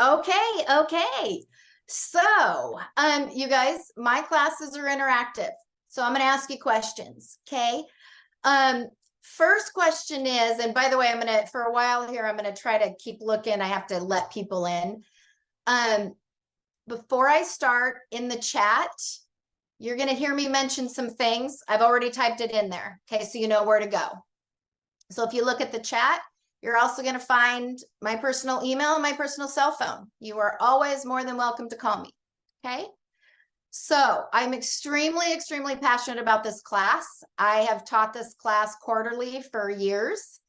Okay. So, you guys, my classes are interactive. So I'm going to ask you questions. Okay. First question is, and by the way, for a while here, I'm going to try to keep looking. I have to let people in. Before I start in the chat, you're going to hear me mention some things. I've already typed it in there. Okay. So you know where to go. So if you look at the chat, you're also going to find my personal email and my personal cell phone. You are always more than welcome to call me. Okay. So I'm extremely, extremely passionate about this class. I have taught this class quarterly for years.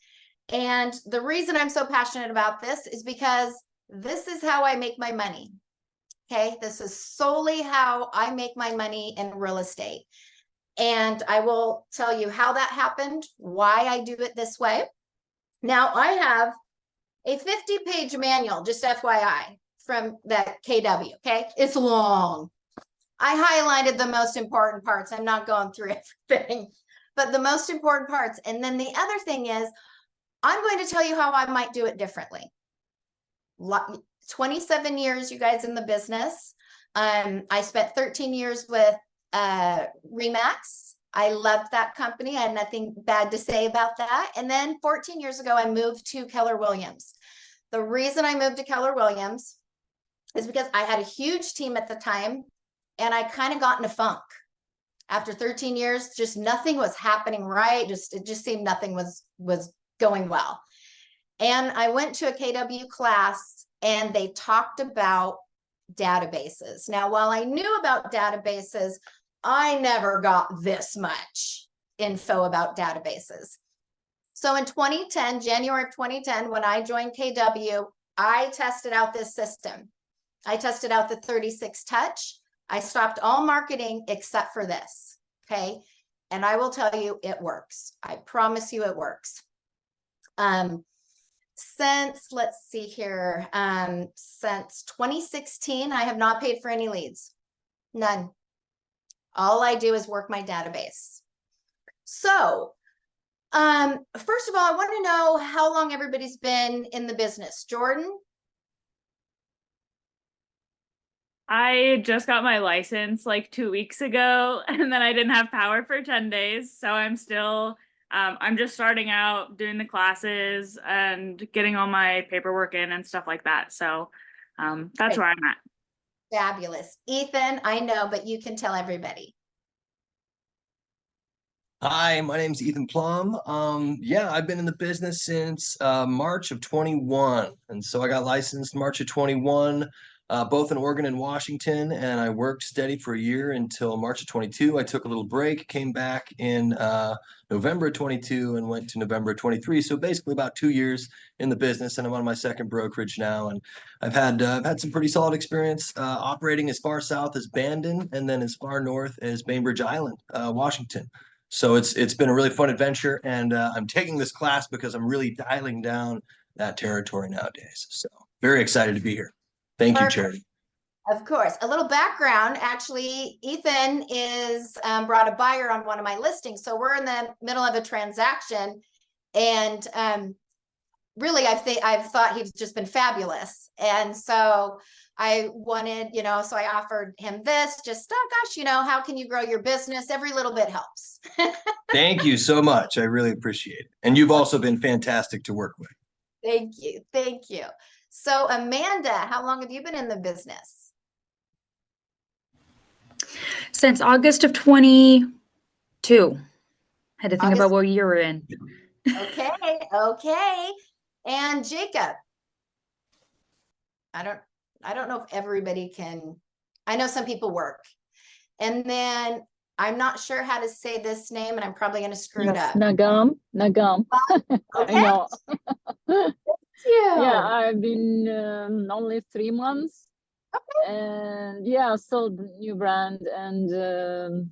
And the reason I'm so passionate about this is because this is how I make my money. Okay. This is solely how I make my money in real estate. And I will tell you how that happened, why I do it this way. Now I have a 50-page manual, just FYI, from that KW, okay? It's long. I highlighted the most important parts. I'm not going through everything, but the most important parts. And then the other thing is, I'm going to tell you how I might do it differently. 27 years, you guys, in the business. I spent 13 years with Remax. I loved that company. I had nothing bad to say about that. And then 14 years ago, I moved to Keller Williams. The reason I moved to Keller Williams is because I had a huge team at the time, and I kind of got in a funk. After 13 years, just nothing was happening right. It just seemed nothing was going well. And I went to a KW class, and they talked about databases. Now, while I knew about databases, I never got this much info about databases. So in 2010, January of 2010, when I joined KW, I tested out this system. I tested out the 36 touch. I stopped all marketing except for this. Okay. And I will tell you, it works. I promise you it works. Let's see here, since 2016, I have not paid for any leads. None. All I do is work my database. So, first of all, I want to know how long everybody's been in the business. Jordan? I just got my license like 2 weeks ago, and then I didn't have power for 10 days. So I'm still, I'm just starting out doing the classes and getting all my paperwork in and stuff like that. So that's where I'm at. Fabulous. Ethan, I know, but you can tell everybody. Hi, my name's Ethan Plum. Yeah, I've been in the business since March of 21. And so I got licensed March of 21, both in Oregon and Washington. And I worked steady for a year until March of 22. I took a little break, came back in November of 22 and went to November of 23. So basically about 2 years in the business, and I'm on my second brokerage now. And I've had some pretty solid experience operating as far south as Bandon and then as far north as Bainbridge Island, Washington. So it's been a really fun adventure, and I'm taking this class because I'm really dialing down that territory nowadays. So very excited to be here. Thank you, Charity. Of course. A little background. Actually, Ethan is brought a buyer on one of my listings. So we're in the middle of a transaction, and really, I've thought he's just been fabulous. And so I wanted, so I offered him this, just, oh gosh, how can you grow your business? Every little bit helps. Thank you so much. I really appreciate it. And you've also been fantastic to work with. Thank you. Thank you. So Amanda, how long have you been in the business? Since August of 22. Had to think about what year we're in. Okay. And Jacob. I don't know if everybody can. I know some people work. And then I'm not sure how to say this name, and I'm probably going to screw it up. Nagam. Okay. I know. Thank you. Yeah, I've been only 3 months. Okay. And yeah, so the new brand and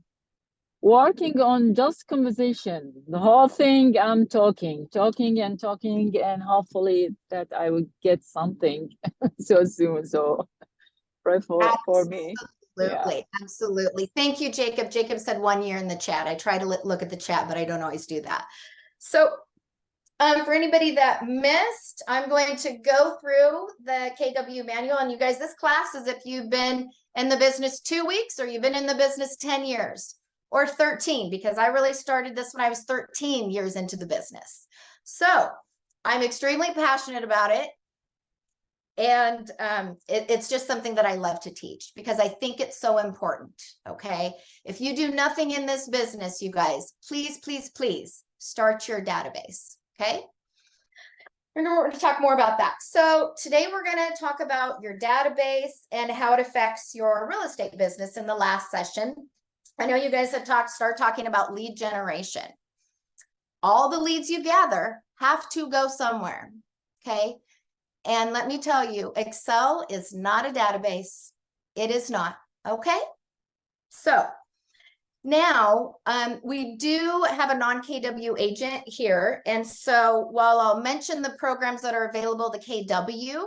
working on just conversation. The whole thing, I'm talking, and hopefully that I will get something so soon. So pray for me. Absolutely. Thank you, Jacob. Jacob said 1 year in the chat. I try to look at the chat, but I don't always do that. So For anybody that missed, I'm going to go through the KW manual, and you guys, this class is if you've been in the business 2 weeks or you've been in the business 10 years or 13, because I really started this when I was 13 years into the business. So I'm extremely passionate about it. And it's just something that I love to teach because I think it's so important. Okay. If you do nothing in this business, you guys, please, please, please start your database. Okay. We're going to talk more about that. So today we're going to talk about your database and how it affects your real estate business. In the last session, I know you guys have started talking about lead generation. All the leads you gather have to go somewhere. Okay. And let me tell you, Excel is not a database. It is not. Okay. So now we do have a non-KW agent here. And so while I'll mention the programs that are available to KW,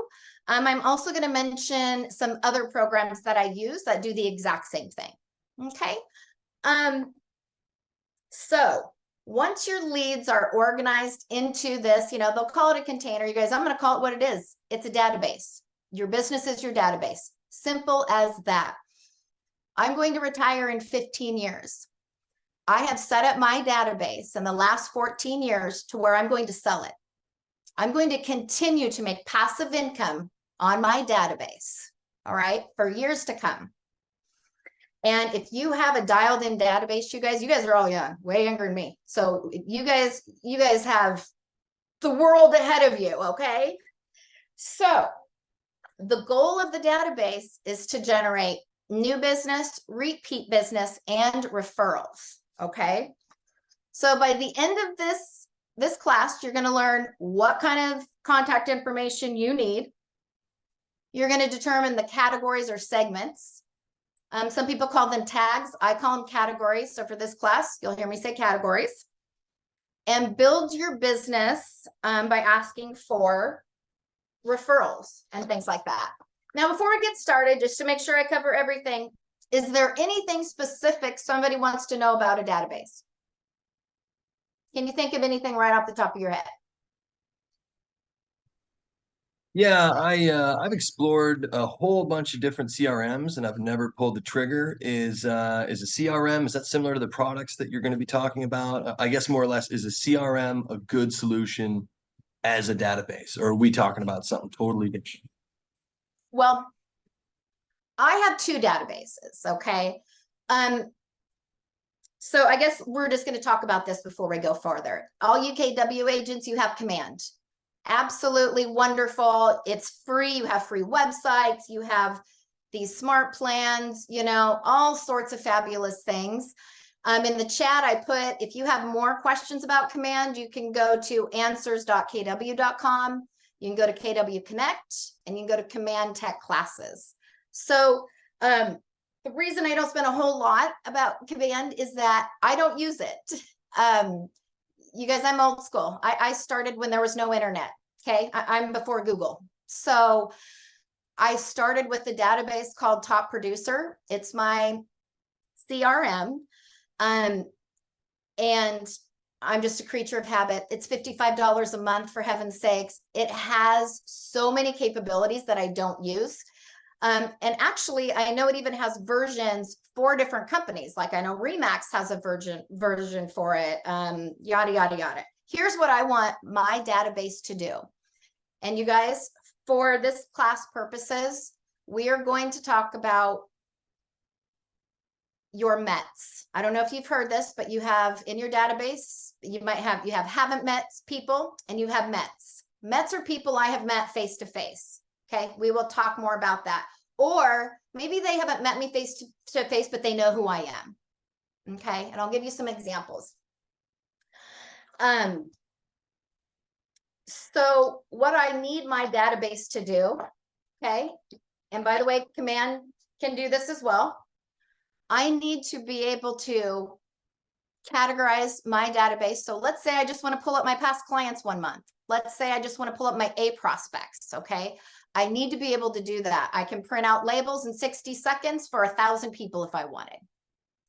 I'm also going to mention some other programs that I use that do the exact same thing. Okay. So once your leads are organized into this, they'll call it a container. You guys, I'm going to call it what it is. It's a database. Your business is your database. Simple as that. I'm going to retire in 15 years. I have set up my database in the last 14 years to where I'm going to sell it. I'm going to continue to make passive income on my database, all right, for years to come. And if you have a dialed in database, you guys are all young, way younger than me. So you guys have the world ahead of you, okay? So the goal of the database is to generate new business, repeat business, and referrals, okay? So by the end of this class, you're gonna learn what kind of contact information you need. You're gonna determine the categories or segments. Some people call them tags. I call them categories. So for this class, you'll hear me say categories. And build your business by asking for referrals and things like that. Now, before we get started, just to make sure I cover everything, is there anything specific somebody wants to know about a database? Can you think of anything right off the top of your head? Yeah, I've explored a whole bunch of different CRMs and I've never pulled the trigger. Is a CRM, is that similar to the products that you're going to be talking about? I guess more or less, is a CRM a good solution as a database, or are we talking about something totally different? Well, I have two databases, okay? So I guess we're just going to talk about this before we go further. All you KW agents, you have Command. Absolutely wonderful. It's free. You have free websites. You have these smart plans, all sorts of fabulous things. In the chat, I put, if you have more questions about Command, you can go to answers.kw.com. You can go to KW Connect, and you can go to Command Tech Classes. So the reason I don't spend a whole lot about Command is that I don't use it. You guys, I'm old school. I started when there was no internet. Okay. I'm before Google. So I started with a database called Top Producer. It's my CRM. And I'm just a creature of habit. It's $55 a month, for heaven's sakes. It has so many capabilities that I don't use. And actually, I know it even has versions for different companies. Like I know Remax has a version for it, yada, yada, yada. Here's what I want my database to do. And you guys, for this class purposes, we are going to talk about your METs. I don't know if you've heard this, but you have in your database, you haven't met people and you have METs. METs are people I have met face to face. Okay, we will talk more about that. Or maybe they haven't met me face to face, but they know who I am. Okay, and I'll give you some examples. So what I need my database to do, okay, and by the way, Command can do this as well. I need to be able to categorize my database. So let's say I just want to pull up my past clients 1 month. Let's say I just want to pull up my A prospects, okay? I need to be able to do that. I can print out labels in 60 seconds for 1,000 people if I wanted.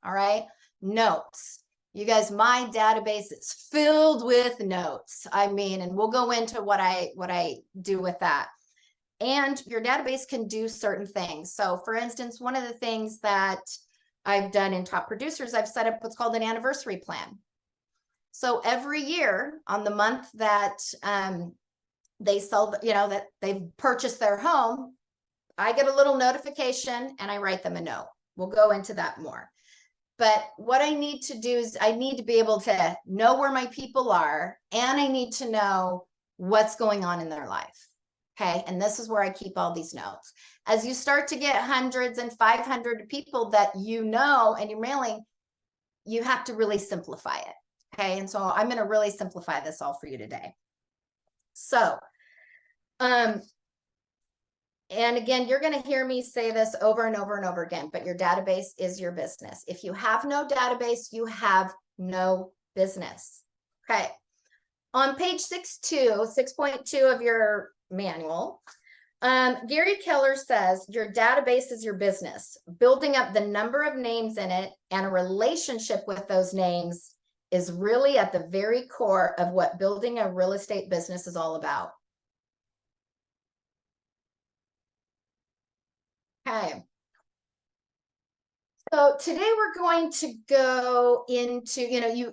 All right. Notes. You guys, my database is filled with notes. I mean, and we'll go into what I do with that. And your database can do certain things. So for instance, one of the things that I've done in Top Producers, I've set up what's called an anniversary plan. So every year on the month that they sell, that they've purchased their home, I get a little notification and I write them a note. We'll go into that more. But what I need to do is I need to be able to know where my people are, and I need to know what's going on in their life. Okay. And this is where I keep all these notes. As you start to get hundreds and 500 people that and you're mailing, you have to really simplify it. Okay. And so I'm going to really simplify this all for you today. So, and again, you're going to hear me say this over and over and over again, but your database is your business. If you have no database, you have no business. Okay. On page 6.2 of your manual, Gary Keller says your database is your business. Building up the number of names in it and a relationship with those names is really at the very core of what building a real estate business is all about. Okay. So today we're going to go into,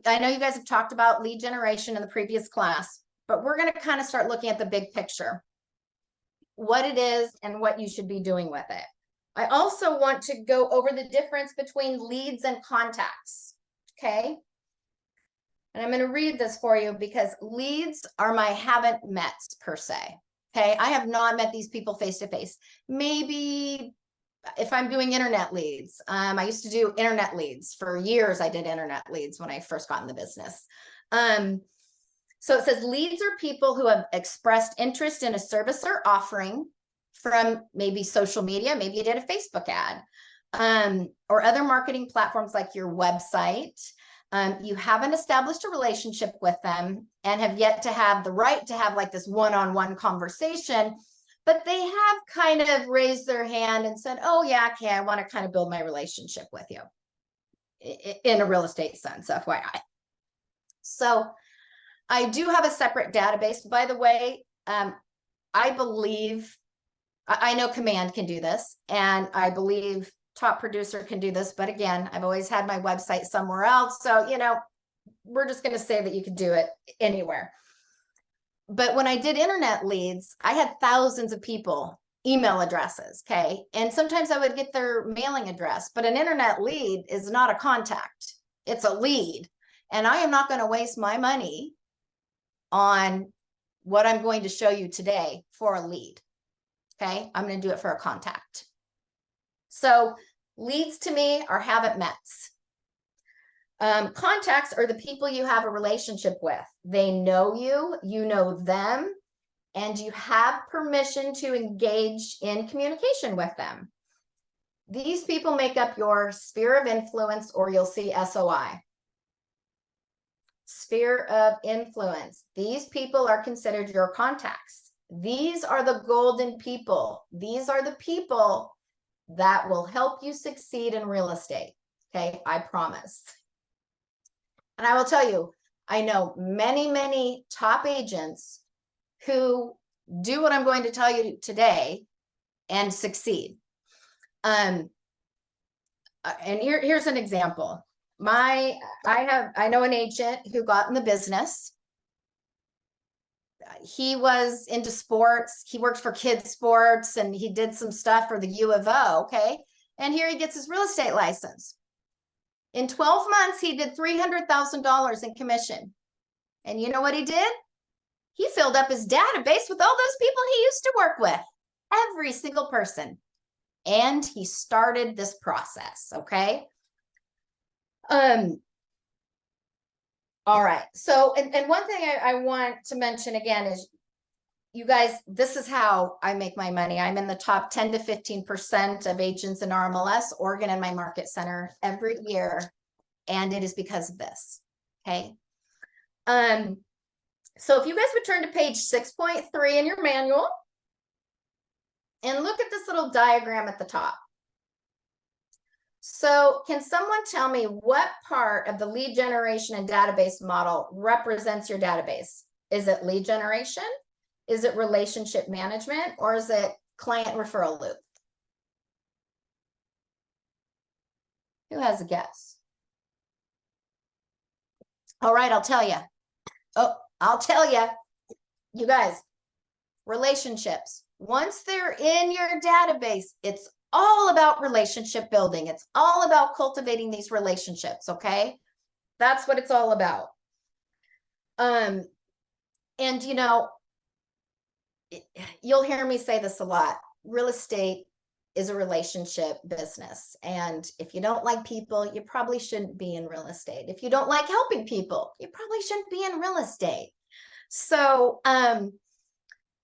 I know you guys have talked about lead generation in the previous class, but we're going to kind of start looking at the big picture, what it is and what you should be doing with it. I also want to go over the difference between leads and contacts. Okay. And I'm going to read this for you because leads are my haven't met per se. Okay. I have not met these people face to face. Maybe if I'm doing internet leads, I used to do internet leads for years. I did internet leads when I first got in the business. So it says leads are people who have expressed interest in a service or offering from maybe social media. Maybe you did a Facebook ad, or other marketing platforms like your website. You haven't established a relationship with them and have yet to have the right to have like this one-on-one conversation, but they have kind of raised their hand and said, oh yeah, okay, I want to kind of build my relationship with you in a real estate sense, FYI. So I do have a separate database, by the way. I believe, I know Command can do this, and I believe Top Producer can do this, but again, I've always had my website somewhere else. So, we're just going to say that you could do it anywhere. But when I did internet leads, I had thousands of people, email addresses. Okay. And sometimes I would get their mailing address, but an internet lead is not a contact. It's a lead. And I am not going to waste my money on what I'm going to show you today for a lead. Okay. I'm going to do it for a contact. So leads to me are haven't mets. Contacts are the people you have a relationship with. They know you, you know them, and you have permission to engage in communication with them. These people make up your sphere of influence, or you'll see SOI. Sphere of influence. These people are considered your contacts. These are the golden people. These are the people that will help you succeed in real estate. Okay, I promise. And I will tell you, I know many, many top agents who do what I'm going to tell you today and succeed. And here's an example. I know an agent who got in the business. He was into sports. He worked for kids sports and he did some stuff for the U of O. Okay. And here he gets his real estate license. In 12 months, he did $300,000 in commission. And you know what he did? He filled up his database with all those people he used to work with, every single person. And he started this process. Okay. All right. So, and one thing I want to mention again is, you guys, this is how I make my money. I'm in the top 10 to 15% of agents in RMLS, Oregon, and my market center every year. And it is because of this. Okay. So if you guys would turn to page 6.3 in your manual and look at this little diagram at the top. So can someone tell me what part of the lead generation and database model represents your database? Is it lead generation? Is it relationship management? Or is it client referral loop? Who has a guess? All right, I'll tell you. Oh, I'll tell you. You guys, relationships. Once they're in your database, it's all about relationship building. It's all about cultivating these relationships, okay? That's what it's all about. And you know, you'll hear me say this a lot. Real estate is a relationship business. And if you don't like people, you probably shouldn't be in real estate. If you don't like helping people, you probably shouldn't be in real estate. So,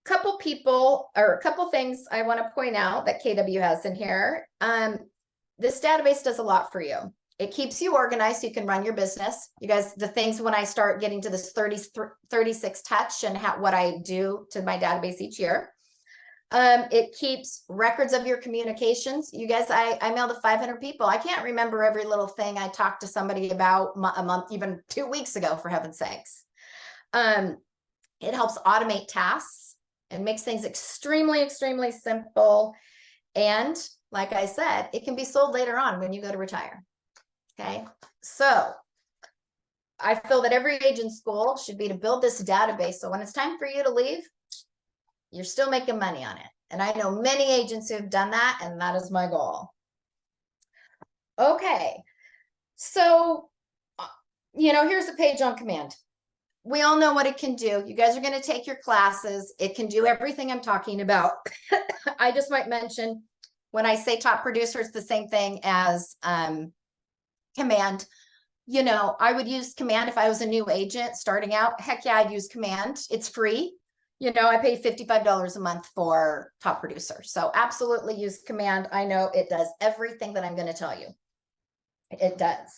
couple people or a couple things I want to point out that KW has in here. This database does a lot for you. It keeps you organized so you can run your business. You guys, the things when I start getting to this 36 touch and what I do to my database each year. It keeps records of your communications. You guys, I mailed to 500 people. I can't remember every little thing I talked to somebody about a month, even 2 weeks ago, for heaven's sakes. It helps automate tasks and makes things extremely, extremely simple. And like I said, it can be sold later on when you go to retire. Okay, so I feel that every agent's goal should be to build this database. So when it's time for you to leave, you're still making money on it. And I know many agents who have done that, and that is my goal. Okay, so, you know, here's the page on command. We all know what it can do. You guys are going to take your classes. It can do everything I'm talking about. I just might mention when I say top producer, it's the same thing as command. You know, I would use command if I was a new agent starting out. Heck yeah, I'd use command. It's free. You know, I pay $55 a month for top producer. So absolutely use command. I know it does everything that I'm going to tell you. It does.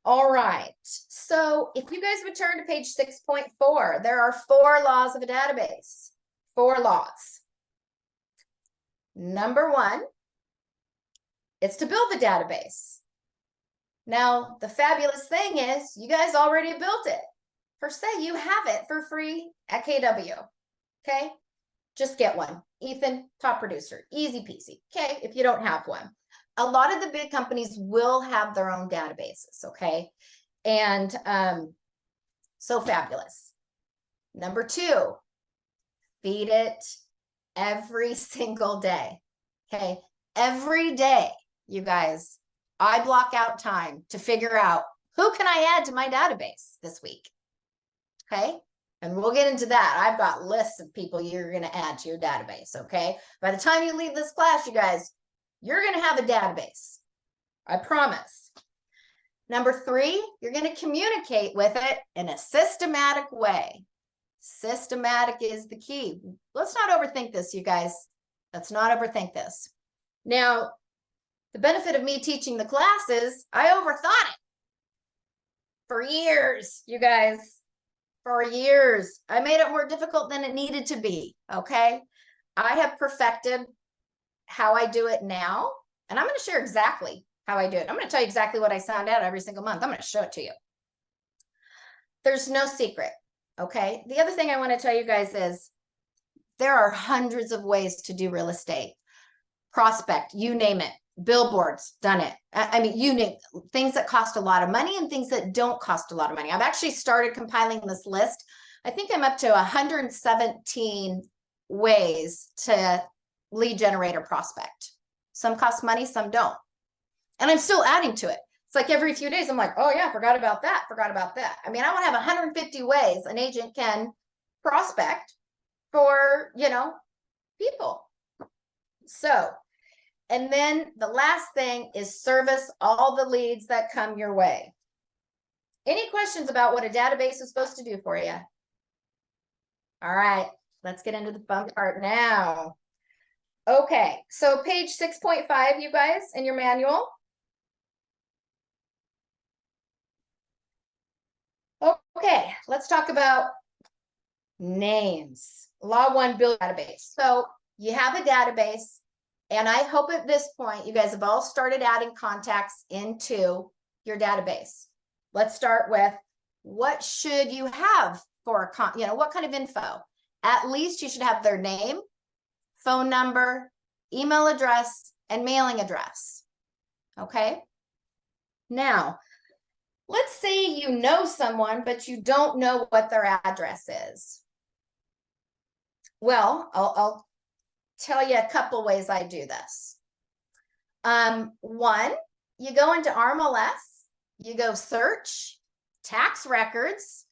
All right. So if you guys would turn to page 6.4, there are 4 laws of a database. 4 laws. Number 1, it's to build the database. Now, the fabulous thing is you guys already built it. Per se, you have it for free at KW. Okay. Just get one. Ethan, top producer, easy peasy. Okay. If you don't have one. A lot of the big companies will have their own databases, okay? And so fabulous. Number 2, feed it every single day, okay? Every day, you guys, I block out time to figure out who can I add to my database this week, okay? And we'll get into that. I've got lists of people you're going to add to your database, okay? By the time you leave this class, you guys, you're going to have a database. I promise. Number 3, you're going to communicate with it in a systematic way. Systematic is the key. Let's not overthink this, you guys. Let's not overthink this. Now, the benefit of me teaching the classes, I overthought it for years, you guys. For years. I made it more difficult than it needed to be, okay? I have perfected how I do it now, and I'm going to share exactly how I do it. I'm going to tell you exactly what I sound out every single month. I'm going to show it to you. There's no secret, okay? The other thing I want to tell you guys is there are hundreds of ways to do real estate. Prospect, you name it. Billboards, done it. I mean, you name things that cost a lot of money and things that don't cost a lot of money. I've actually started compiling this list. I think I'm up to 117 ways to lead generator prospect. Some cost money, some don't. And I'm still adding to it. It's like every few days, I'm like, oh yeah, forgot about that. I mean, I want to have 150 ways an agent can prospect for, you know, people. So, and then the last thing is service all the leads that come your way. Any questions about what a database is supposed to do for you? All right, let's get into the fun part now. Okay, so page 6.5, you guys, in your manual. Okay, let's talk about names. Law 1, build database. So you have a database. And I hope at this point, you guys have all started adding contacts into your database. Let's start with, what should you have for what kind of info? At least you should have their name, phone number, email address, and mailing address. Okay. Now, let's say you know someone, but you don't know what their address is. Well, I'll tell you a couple ways I do this. One, you go into RMLS, you go search tax records,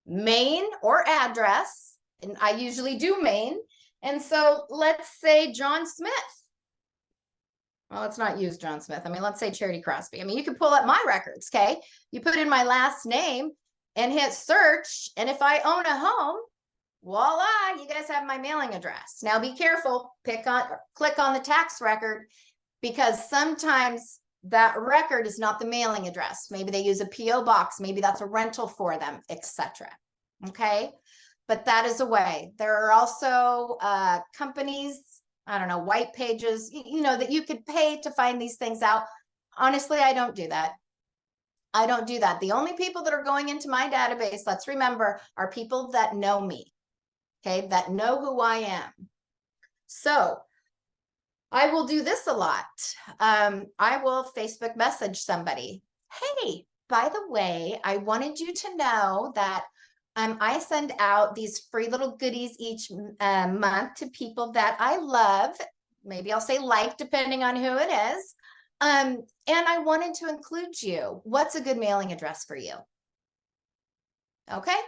Maine or address, and I usually do Maine. And so let's say John Smith. Well, let's not use John Smith. I mean, let's say Charity Crosby. I mean, you can pull up my records, okay? You put in my last name and hit search. And if I own a home, voila, you guys have my mailing address. Now be careful, click on the tax record, because sometimes that record is not the mailing address. Maybe they use a PO box, maybe that's a rental for them, etc. Okay, but that is a way. There are also companies, I don't know, white pages, that you could pay to find these things out. Honestly, I don't do that. I don't do that. The only people that are going into my database, let's remember, are people that know me. Okay, that know who I am. So I will do this a lot. I will Facebook message somebody. Hey, by the way, I wanted you to know that I send out these free little goodies each month to people that I love. Maybe I'll say like, depending on who it is. And I wanted to include you. What's a good mailing address for you? Okay.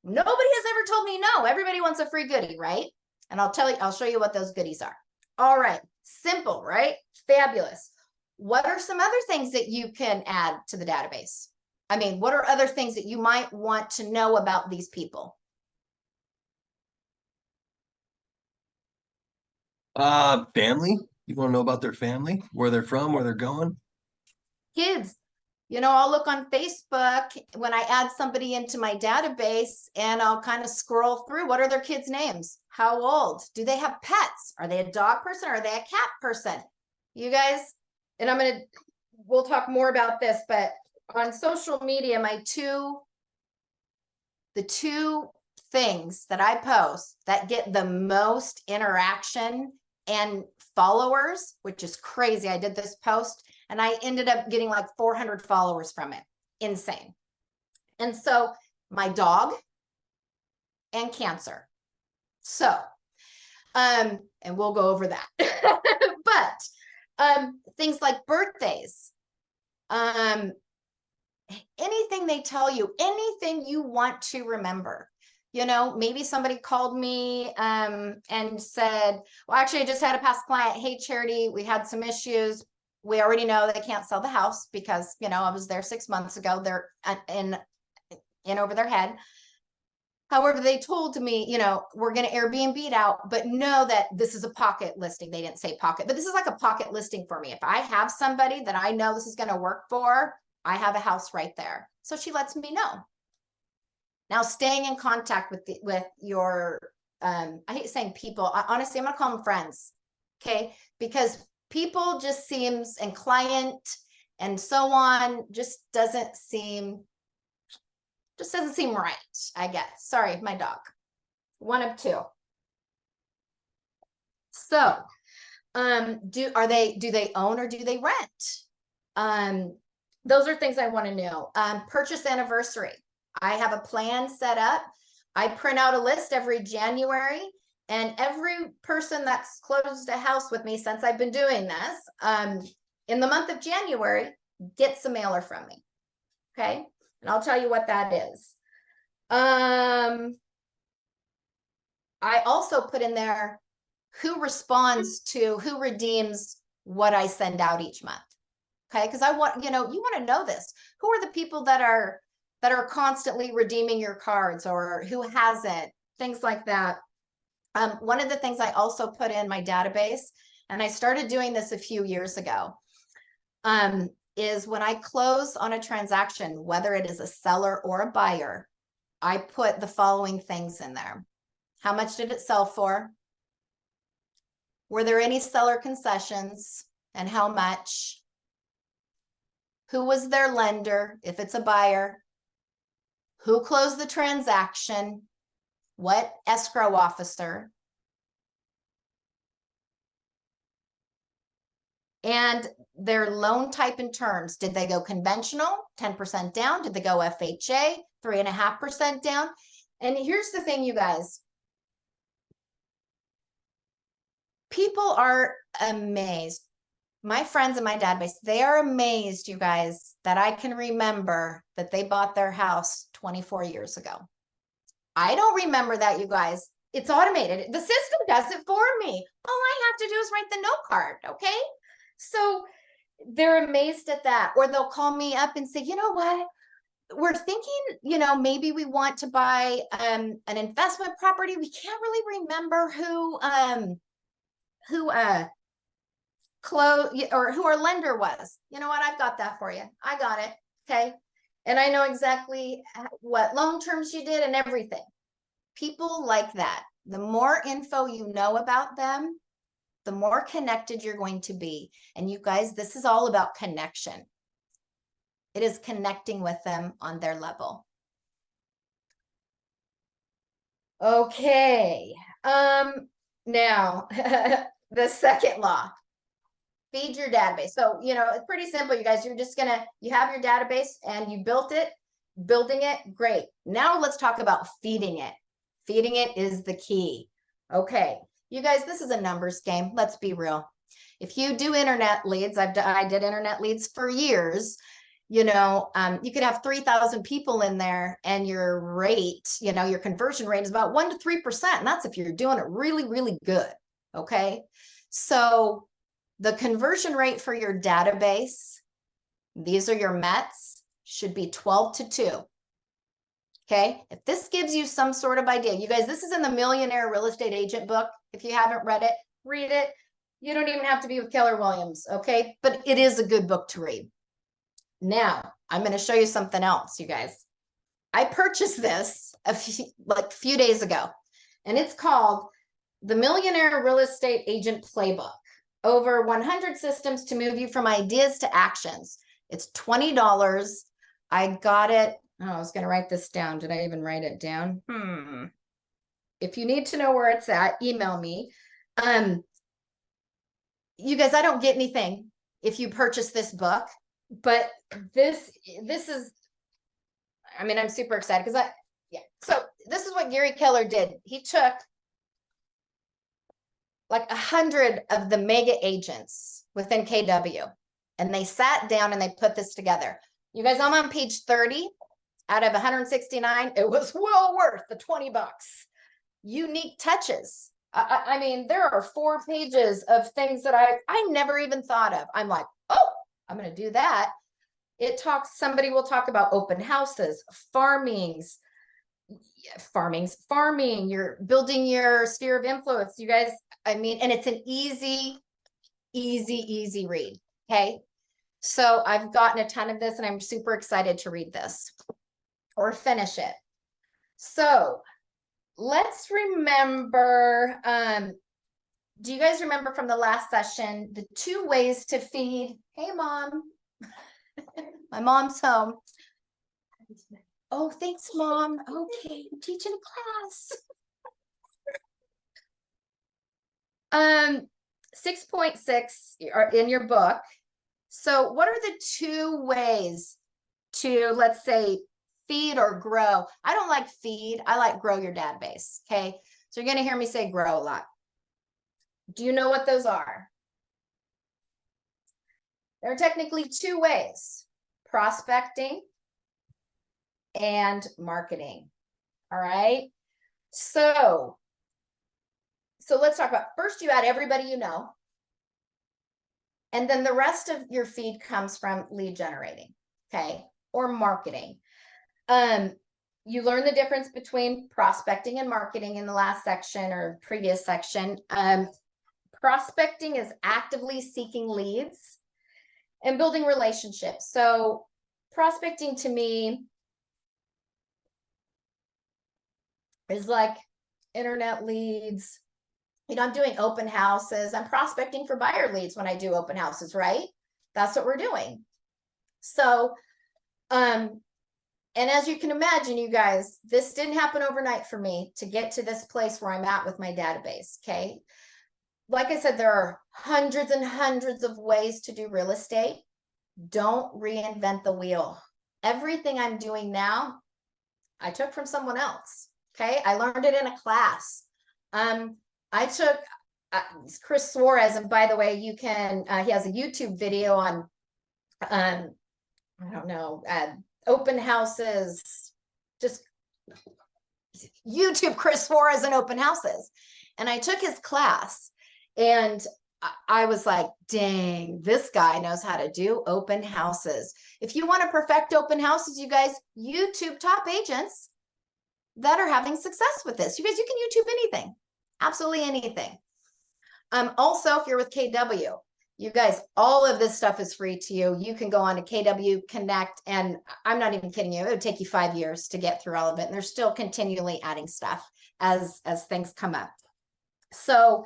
Nobody has ever told me no. Everybody wants a free goodie, right? And I'll show you what those goodies are. All right. Simple, right? Fabulous. What are some other things that you can add to the database? I mean, what are other things that you might want to know about these people? Family. You want to know about their family, where they're from, where they're going? Kids. I'll look on Facebook when I add somebody into my database, and I'll kind of scroll through. What are their kids' names? How old? Do they have pets? Are they a dog person or are they a cat person? You guys, and we'll talk more about this, but on social media, the two things that I post that get the most interaction and followers, which is crazy. I did this post and I ended up getting like 400 followers from it. Insane. And so my dog and cancer. So, and we'll go over that. But things like birthdays, anything they tell you, anything you want to remember. Maybe somebody called me and said, well, actually, I just had a past client. Hey, Charity, we had some issues. We already know they can't sell the house because, I was there 6 months ago. They're in over their head. However, they told me, we're going to Airbnb it out, but know that this is a pocket listing. They didn't say pocket, but this is like a pocket listing for me. If I have somebody that I know this is going to work for, I have a house right there. So she lets me know. Now, staying in contact with your, I hate saying people, honestly, I'm going to call them friends. Okay. Because people just seems, and client and so on, just doesn't seem right, I guess. Sorry, my dog. One of two. So, do they own or do they rent? Those are things I want to know. Purchase anniversary. I have a plan set up. I print out a list every January, and every person that's closed a house with me since I've been doing this, in the month of January, gets a mailer from me. Okay. And I'll tell you what that is. I also put in there who redeems what I send out each month. Okay. Because I want, you want to know this. Who are the people that are constantly redeeming your cards, or who hasn't, things like that. One of the things I also put in my database, and I started doing this a few years ago, is when I close on a transaction, whether it is a seller or a buyer, I put the following things in there. How much did it sell for? Were there any seller concessions and how much? Who was their lender if it's a buyer? Who closed the transaction? What escrow officer? And their loan type and terms. Did they go conventional, 10% down? Did they go FHA, 3.5% down? And here's the thing, you guys. People are amazed. My friends in my database, they are amazed, you guys, that I can remember that they bought their house 24 years ago. I don't remember that, you guys. It's automated. The system does it for me. All I have to do is write the note card, okay? So they're amazed at that. Or they'll call me up and say, you know what? We're thinking, you know, maybe we want to buy an investment property. We can't really remember who our lender was. You know what? I've got that for you. I got it. Okay. And I know exactly what loan terms you did and everything. People like that. The more info you know about them, the more connected you're going to be. And you guys, this is all about connection. It is connecting with them on their level. Okay. Now the second law, feed your database. So, you know, it's pretty simple, you guys. You're just you have your database and you built it, building it, great. Now let's talk about feeding it. Feeding it is the key. Okay, you guys, this is a numbers game. Let's be real. If you do internet leads, I did internet leads for years. You know, you could have 3,000 people in there and your rate, you know, your conversion rate is about 1 to 3%. And that's if you're doing it really, really good. Okay. So the conversion rate for your database, these are your METs, should be 12 to 2. Okay. If this gives you some sort of idea, you guys, this is in the Millionaire Real Estate Agent book. If you haven't read it, read it. You don't even have to be with Keller Williams. Okay. But it is a good book to read. Now, I'm going to show you something else, you guys. I purchased this a few days ago, and it's called the Millionaire Real Estate Agent Playbook. Over 100 systems to move you from ideas to actions. It's $20. I got it. Oh, I was going to write this down. Did I even write it down? If you need to know where it's at, email me. You guys, I don't get anything if you purchase this book. But this is, I mean, I'm super excited because so this is what Gary Keller did. He took like 100 of the mega agents within KW and they sat down and they put this together. You guys, I'm on page 30 out of 169. It was well worth the $20. Unique touches. I mean, there are 4 pages of things that I never even thought of. I'm like, oh, I'm going to do that. Somebody will talk about open houses, farming, you're building your sphere of influence, you guys. I mean, and it's an easy read. Okay. So I've gotten a ton of this and I'm super excited to read this or finish it. So let's remember, do you guys remember from the last session, the 2 ways to feed? Hey, Mom. My mom's home. Oh, thanks, Mom. Okay, I'm teaching a class. 6.6 are in your book. So what are the 2 ways to, let's say, feed or grow? I don't like feed. I like grow your database. Okay. So you're going to hear me say grow a lot. Do you know what those are? There are technically 2 ways: prospecting and marketing. All right. So let's talk about, first you add everybody you know, and then the rest of your feed comes from lead generating, okay, or marketing. You learn the difference between prospecting and marketing in the last section or previous section. Prospecting is actively seeking leads and building relationships. So prospecting to me is like internet leads, I'm doing open houses. I'm prospecting for buyer leads when I do open houses, right? That's what we're doing. So, and as you can imagine, you guys, this didn't happen overnight for me to get to this place where I'm at with my database. Okay. Like I said, there are hundreds and hundreds of ways to do real estate. Don't reinvent the wheel. Everything I'm doing now, I took from someone else. Okay. I learned it in a class. I took Chris Suarez, and by the way, you can, he has a YouTube video on, I don't know, open houses, just YouTube Chris Suarez and open houses. And I took his class, and I was like, dang, this guy knows how to do open houses. If you want to perfect open houses, you guys, YouTube top agents that are having success with this. You guys, you can YouTube anything, absolutely anything. Also, if you're with KW, you guys, all of this stuff is free to you. You can go on to KW Connect, and I'm not even kidding you. It would take you 5 years to get through all of it. And they're still continually adding stuff as things come up. So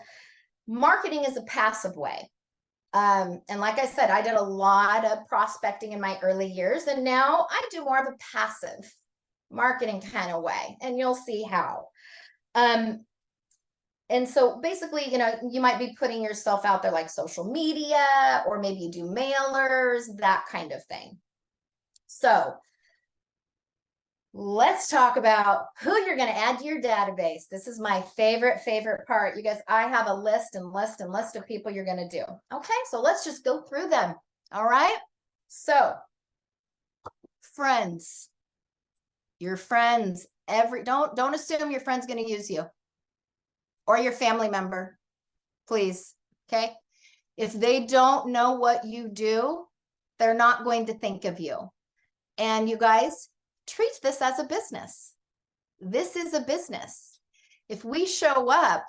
marketing is a passive way. And like I said, I did a lot of prospecting in my early years, and now I do more of a passive marketing kind of way, and you'll see how. And so basically, you might be putting yourself out there like social media, or maybe you do mailers, that kind of thing. So let's talk about who you're going to add to your database. This is my favorite part. You guys, I have a list of people you're going to do. Okay, so let's just go through them. All right. So friends, your friends, don't assume your friend's going to use you or your family member, please. Okay. If they don't know what you do, they're not going to think of you. And you guys, treat this as a business. This is a business. If we show up,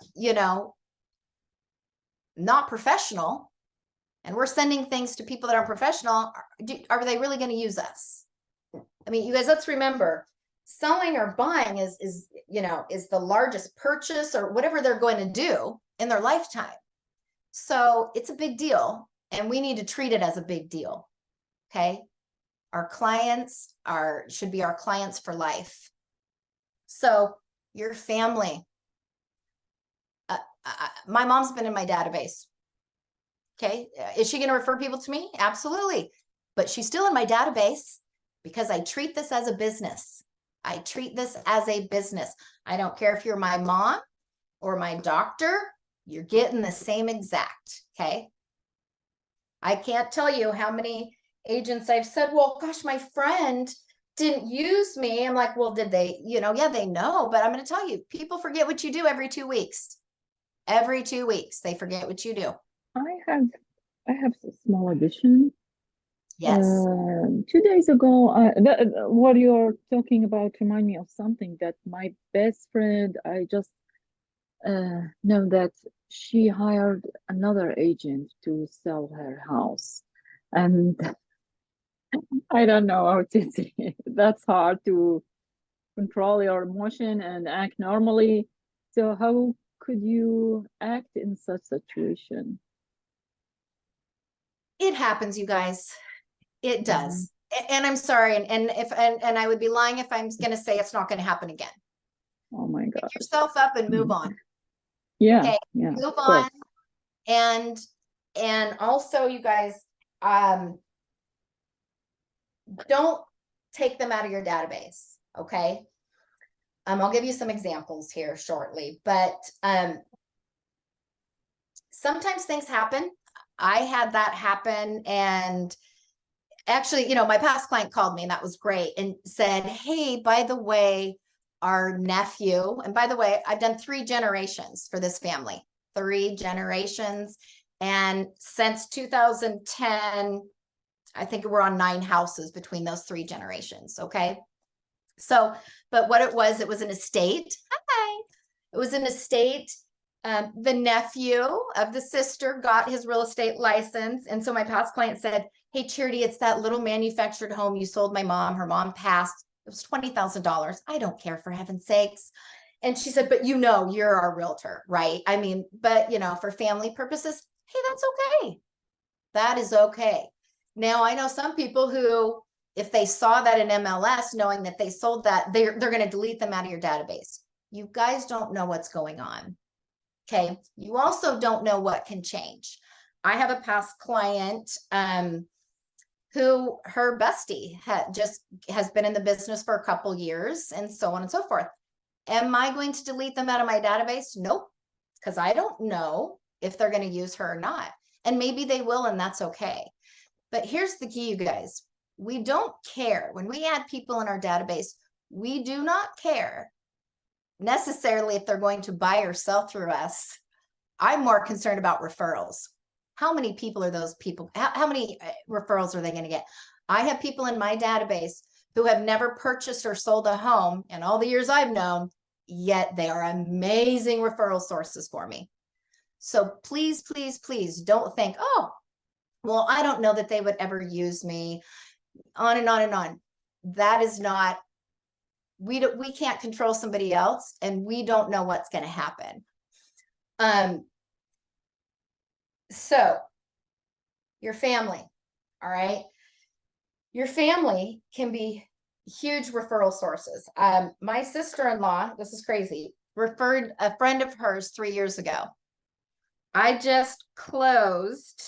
not professional, and we're sending things to people that aren't professional, are they really going to use us? I mean, you guys, let's remember, selling or buying is the largest purchase or whatever they're going to do in their lifetime. So it's a big deal, and we need to treat it as a big deal. Okay. Our clients should be our clients for life. So your family, my mom's been in my database. Okay. Is she going to refer people to me? Absolutely. But she's still in my database because I treat this as a business. I treat this as a business. I don't care if you're my mom or my doctor, you're getting the same exact. Okay. I can't tell you how many agents I've said, well, gosh, my friend didn't use me. I'm like, well, did they, yeah, they know, but I'm going to tell you, people forget what you do every 2 weeks. Every 2 weeks, they forget what you do. I have a small addition. Yes. 2 days ago, what you're talking about remind me of something that my best friend, I just know that she hired another agent to sell her house. And I don't know how to say it. That's hard to control your emotion and act normally. So how could you act in such situation? It happens, you guys. It does. And I'm sorry. And I would be lying if I'm going to say it's not going to happen again. Oh my God. Pick yourself up and move on. Yeah. Okay. Yeah. Move on. And also, you guys, don't take them out of your database. Okay. I'll give you some examples here shortly, but sometimes things happen. I had that happen, and actually, my past client called me, and that was great, and said, hey, by the way, our nephew, and by the way, I've done 3 generations for this family, 3 generations. And since 2010, I think we're on 9 houses between those 3 generations. Okay. So, but what it was an estate. Hi. It was an estate. The nephew of the sister got his real estate license. And so my past client said, hey, Charity, it's that little manufactured home you sold my mom. Her mom passed. It was $20,000. I don't care, for heaven's sakes. And she said, but you're our realtor, right? I mean, but for family purposes, hey, that's okay. That is okay. Now, I know some people who, if they saw that in MLS, knowing that they sold that, they're going to delete them out of your database. You guys don't know what's going on. Okay. You also don't know what can change. I have a past client who her bestie has been in the business for a couple years and so on and so forth. Am I going to delete them out of my database? Nope. Because I don't know if they're going to use her or not. And maybe they will, and that's okay. But here's the key, you guys. We don't care. When we add people in our database, we do not care necessarily if they're going to buy or sell through us. I'm more concerned about referrals. How many people are those people? How many referrals are they going to get? I have people in my database who have never purchased or sold a home in all the years I've known, yet they are amazing referral sources for me. So please, please, please don't think, oh, well, I don't know that they would ever use me, on and on and on. That is not, we can't control somebody else, and we don't know what's going to happen. So your family, all right? Your family can be huge referral sources. My sister-in-law, this is crazy, referred a friend of hers 3 years ago. I just closed,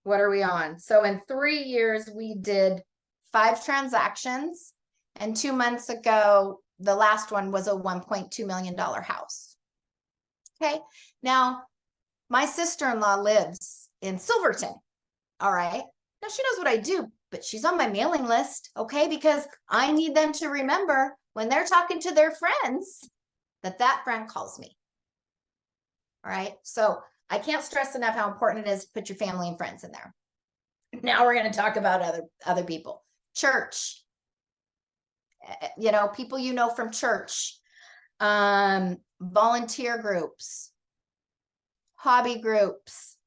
what are we on? So in 3 years, we did 5 transactions. And 2 months ago, the last one was a $1.2 million house. Okay. Now, my sister-in-law lives in Silverton. All right. Now she knows what I do, but she's on my mailing list. Okay. Because I need them to remember when they're talking to their friends that friend calls me. All right. So I can't stress enough how important it is to put your family and friends in there. Now we're going to talk about other people. Church. People from church. Volunteer groups. Hobby groups.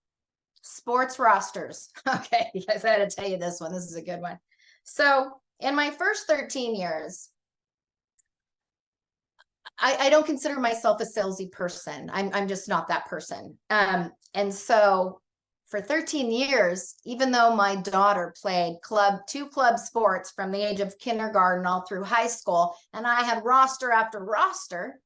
Sports rosters. Okay, you guys, I had to tell you this one. This is a good one. So in my first 13 years, I don't consider myself a salesy person. I'm just not that person. And so for 13 years, even though my daughter played two club sports from the age of kindergarten all through high school, and I had roster after roster,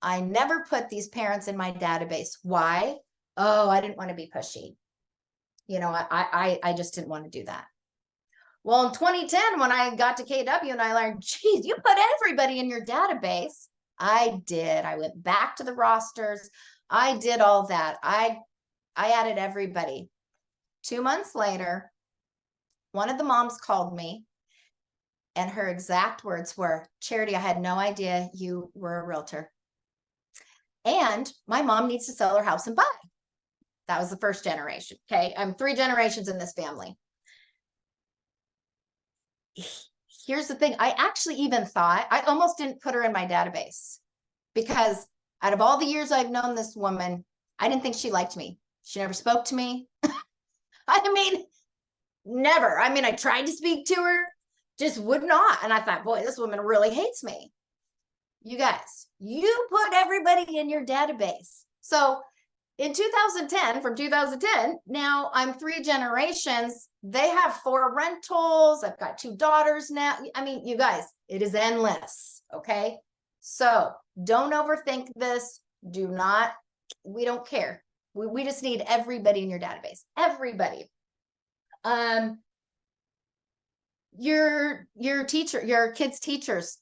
I never put these parents in my database. Why? Oh, I didn't want to be pushy. I just didn't want to do that. Well, in 2010, when I got to KW and I learned, geez, you put everybody in your database. I did. I went back to the rosters. I did all that. I added everybody. 2 months later, one of the moms called me, and her exact words were, Charity, I had no idea you were a realtor. And my mom needs to sell her house and buy. That was the first generation. Okay. I'm 3 generations in this family. Here's the thing. I actually even thought, I almost didn't put her in my database because out of all the years I've known this woman, I didn't think she liked me. She never spoke to me. I mean, never. I mean, I tried to speak to her, just would not. And I thought, boy, this woman really hates me. You guys, you put everybody in your database. So in 2010, from 2010, now I'm 3 generations. They have 4 rentals. I've got 2 daughters now. I mean, you guys, it is endless. Okay. So don't overthink this. We don't care. We just need everybody in your database. Everybody. Your teacher, your kids' teachers.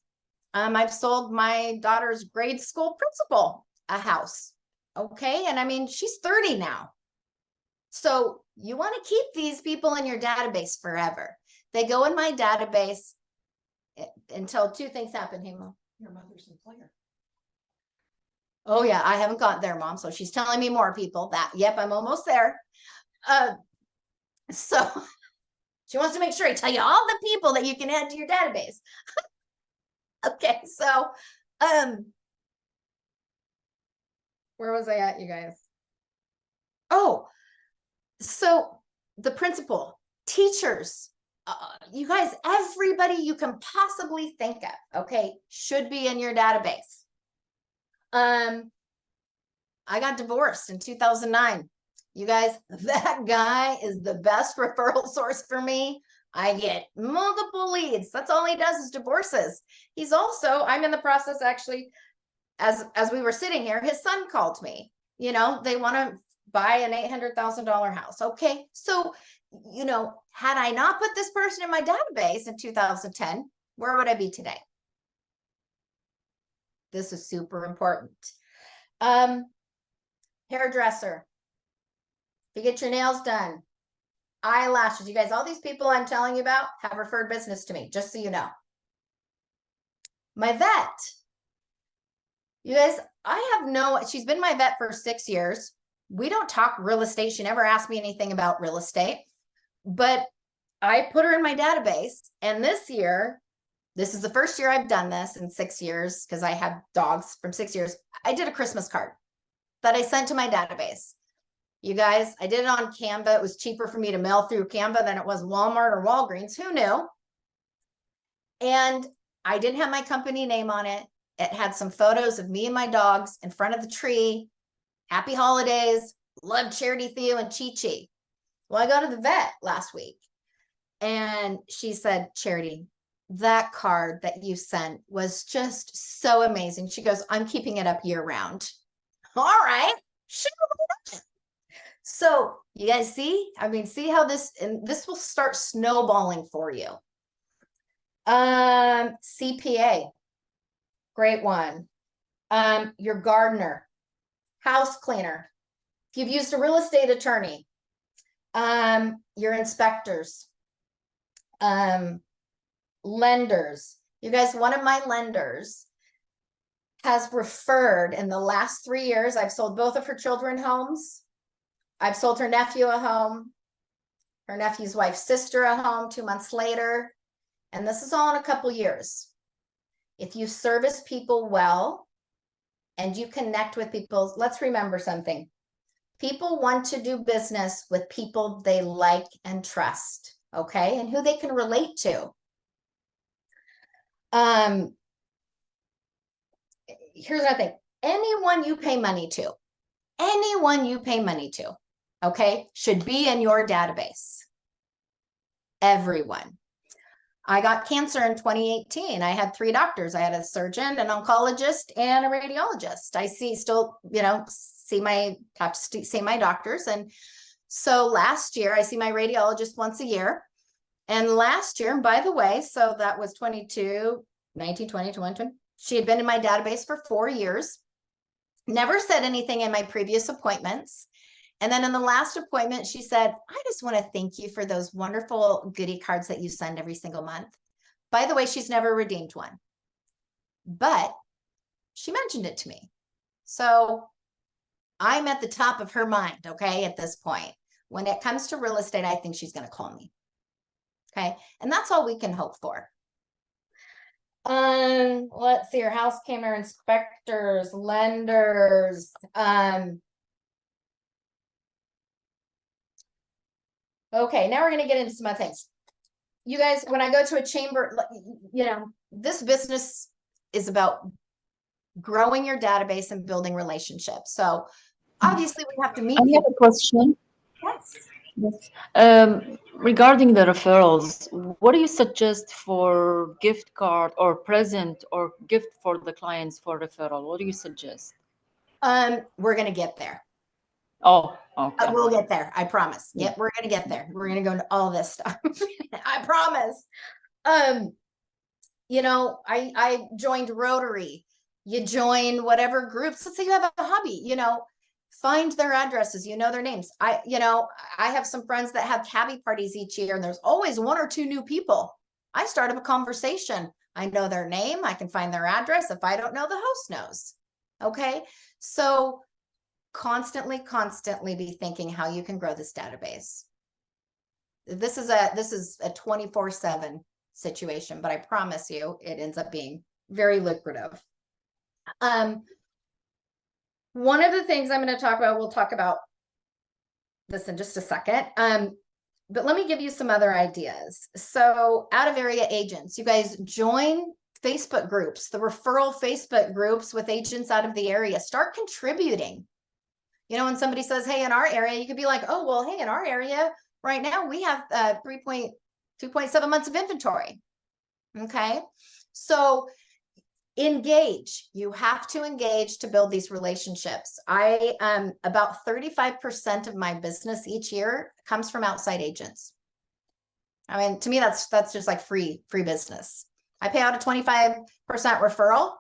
I've sold my daughter's grade school principal a house. Okay. And I mean, she's 30 now. So you want to keep these people in your database forever. They go in my database until 2 things happen. Hey, Mom, your mother's employer. Oh yeah, I haven't got there, Mom. So she's telling me more people that, yep, I'm almost there. So she wants to make sure I tell you all the people that you can add to your database. Okay. So, where was I at, you guys? Oh, so the principal, teachers, you guys, everybody you can possibly think of, okay, should be in your database. I got divorced in 2009. You guys, that guy is the best referral source for me. I get multiple leads. That's all he does is divorces. He's also, I'm in the process actually, as we were sitting here, his son called me. You know, they want to buy an $800,000 house. Okay. So, you know, had I not put this person in my database in 2010, where would I be today? This is super important. Hairdresser. If you get your nails done, eyelashes, you guys, all these people I'm telling you about have referred business to me, just so you know. My vet. You guys, she's been my vet for 6 years. We don't talk real estate. She never asked me anything about real estate, but I put her in my database. And this year, this is the first year I've done this in 6 years, because I had dogs from 6 years. I did a Christmas card that I sent to my database. You guys, I did it on Canva. It was cheaper for me to mail through Canva than it was Walmart or Walgreens. Who knew? And I didn't have my company name on it. It had some photos of me and my dogs in front of the tree. Happy holidays. Love Charity, Theo, and Chi Chi. Well, I go to the vet last week and she said, Charity, that card that you sent was just so amazing. She goes, I'm keeping it up year round. All right. Sure. So you guys see, I mean, see how this will start snowballing for you. CPA, great one. Your gardener, house cleaner. If you've used a real estate attorney, your inspectors, lenders. You guys, one of my lenders has referred in the last 3 years. I've sold both of her children homes. I've sold her nephew a home, her nephew's wife's sister a home 2 months later. And this is all in a couple years. If you service people well and you connect with people, let's remember something. People want to do business with people they like and trust, okay? And who they can relate to. Here's another thing. Anyone you pay money to, okay, should be in your database. Everyone. I got cancer in 2018. I had 3 doctors. I had a surgeon, an oncologist, and a radiologist. I have to see my doctors. And so last year, I see my radiologist once a year. And last year, and by the way, so that was 22, 19, 20, 21, she had been in my database for 4 years. Never said anything in my previous appointments. And then in the last appointment, she said, I just want to thank you for those wonderful goodie cards that you send every single month. By the way, she's never redeemed one, but she mentioned it to me. So I'm at the top of her mind, okay, at this point. When it comes to real estate, I think she's going to call me. Okay, and that's all we can hope for. Let's see, your house camera inspectors, lenders, okay, now we're going to get into some other things. You guys, when I go to a chamber, this business is about growing your database and building relationships. So obviously we have to meet I have people. a question. Yes. Regarding the referrals, what do you suggest for gift card or present or gift for the clients for referral? What do you suggest? We're going to get there. Oh, okay. We'll get there. I promise. Yep, we're going to get there. We're going to go into all this stuff. I promise. I joined Rotary. You join whatever groups. Let's say you have a hobby, find their addresses, their names. I have some friends that have cabbie parties each year, and there's always 1 or 2 new people. I start up a conversation. I know their name. I can find their address. If I don't know, the host knows. Okay. So constantly be thinking how you can grow this database. This is a 24/7 situation, but I promise you it ends up being very lucrative. One of the things I'm going to talk about, we'll talk about this in just a second. But let me give you some other ideas. So out of area agents, you guys join Facebook groups, the referral Facebook groups with agents out of the area. Start contributing. You know, when somebody says, hey, in our area, you could be like, oh, well, hey, in our area right now, we have 2.7 months of inventory. Okay. So engage. You have to engage to build these relationships. About 35% of my business each year comes from outside agents. I mean, to me, that's just like free business. I pay out a 25% referral,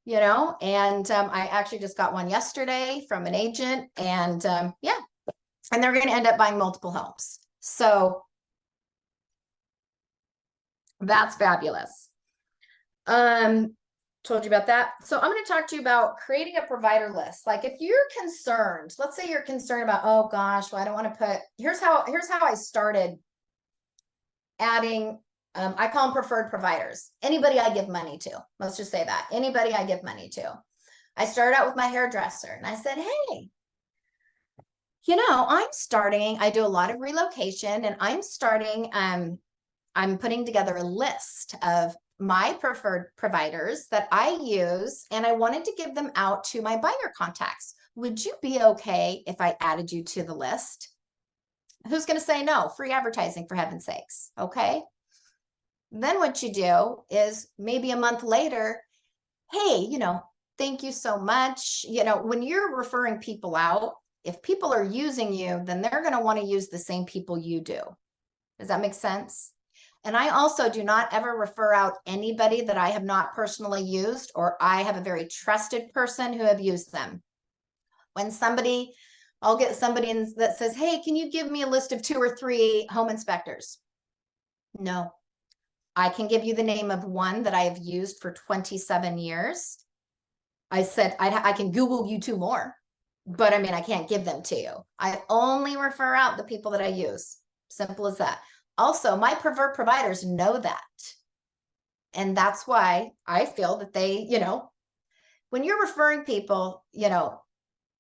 you know, and I actually just got one yesterday from an agent, and yeah, and they're going to end up buying multiple homes. So that's fabulous. Told you about that. So I'm going to talk to you about creating a provider list. Like if you're concerned, let's say you're concerned about, oh gosh, well, I don't want to put, here's how I started adding, I call them preferred providers. Anybody I give money to, let's just say that, anybody I give money to. I started out with my hairdresser and I said, hey, you know, I do a lot of relocation, and I'm putting together a list of my preferred providers that I use, and I wanted to give them out to my buyer contacts. Would you be okay if I added you to the list? Who's going to say no? Free advertising, for heaven's sakes. Okay. Then what you do is maybe a month later, hey, you know, thank you so much. You know, when you're referring people out, if people are using you, then they're going to want to use the same people you do. Does that make sense? And I also do not ever refer out anybody that I have not personally used, or I have a very trusted person who have used them. When I'll get somebody that says, hey, can you give me a list of 2 or 3 home inspectors? No, I can give you the name of one that I have used for 27 years. I said, I can Google you 2 more, but I mean, I can't give them to you. I only refer out the people that I use. Simple as that. Also, my preferred providers know that. And that's why I feel that they, you know, when you're referring people, you know,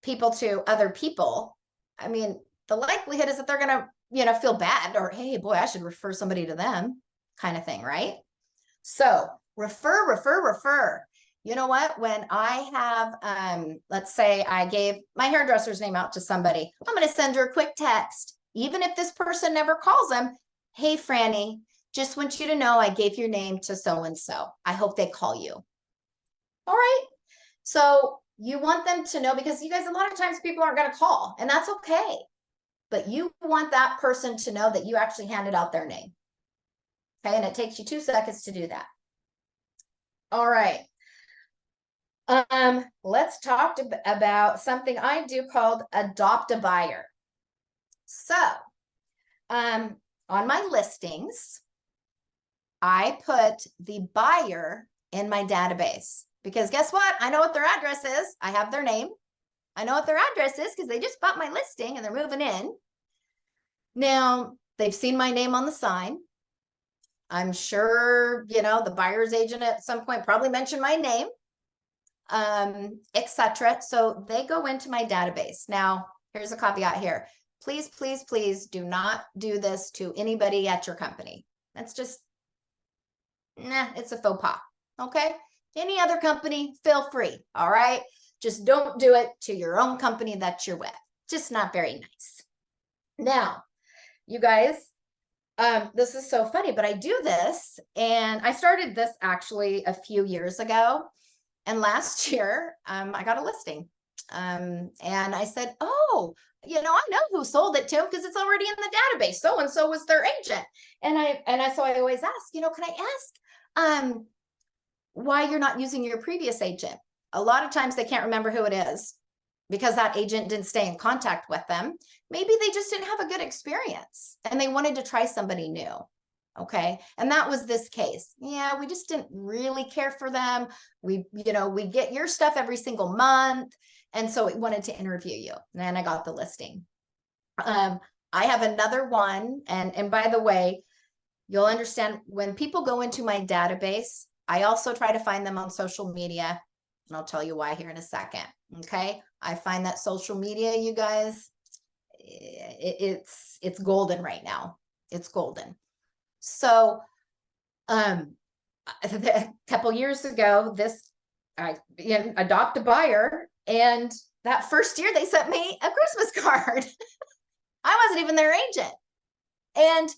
people to other people, I mean, the likelihood is that they're going to, you know, feel bad, or, hey, boy, I should refer somebody to them, kind of thing, right? So refer. You know what? When I have, let's say I gave my hairdresser's name out to somebody, I'm going to send her a quick text. Even if this person never calls them, hey, Franny, just want you to know I gave your name to so-and-so. I hope they call you. All right. So you want them to know, because you guys, a lot of times people aren't going to call, and that's okay. But you want that person to know that you actually handed out their name. Okay. And it takes you 2 seconds to do that. All right. Let's talk about something I do called adopt a buyer. So, on my listings, I put the buyer in my database, because guess what? I know what their address is. I have their name. I know what their address is because they just bought my listing and they're moving in. Now, they've seen my name on the sign. I'm sure, you know, the buyer's agent at some point probably mentioned my name, etc. So they go into my database. Now, here's a caveat here. Please, please, please do not do this to anybody at your company. That's just, it's a faux pas. Okay. Any other company, feel free. All right. Just don't do it to your own company that you're with. Just not very nice. Now, you guys, this is so funny, but I do this, and I started this actually a few years ago. And last year, I got a listing. And I said, oh, you know, I know who sold it to him because it's already in the database. So-and-so was their agent. So I always ask, you know, can I ask why you're not using your previous agent? A lot of times they can't remember who it is because that agent didn't stay in contact with them. Maybe they just didn't have a good experience and they wanted to try somebody new. Okay. And that was this case. Yeah, we just didn't really care for them. We get your stuff every single month. And so we wanted to interview you. And I got the listing. I have another one. And by the way, you'll understand when people go into my database, I also try to find them on social media. And I'll tell you why here in a second. Okay. I find that social media, you guys, it's golden right now. It's golden. So, a couple years ago, adopt a buyer, and that first year they sent me a Christmas card. I wasn't even their agent. And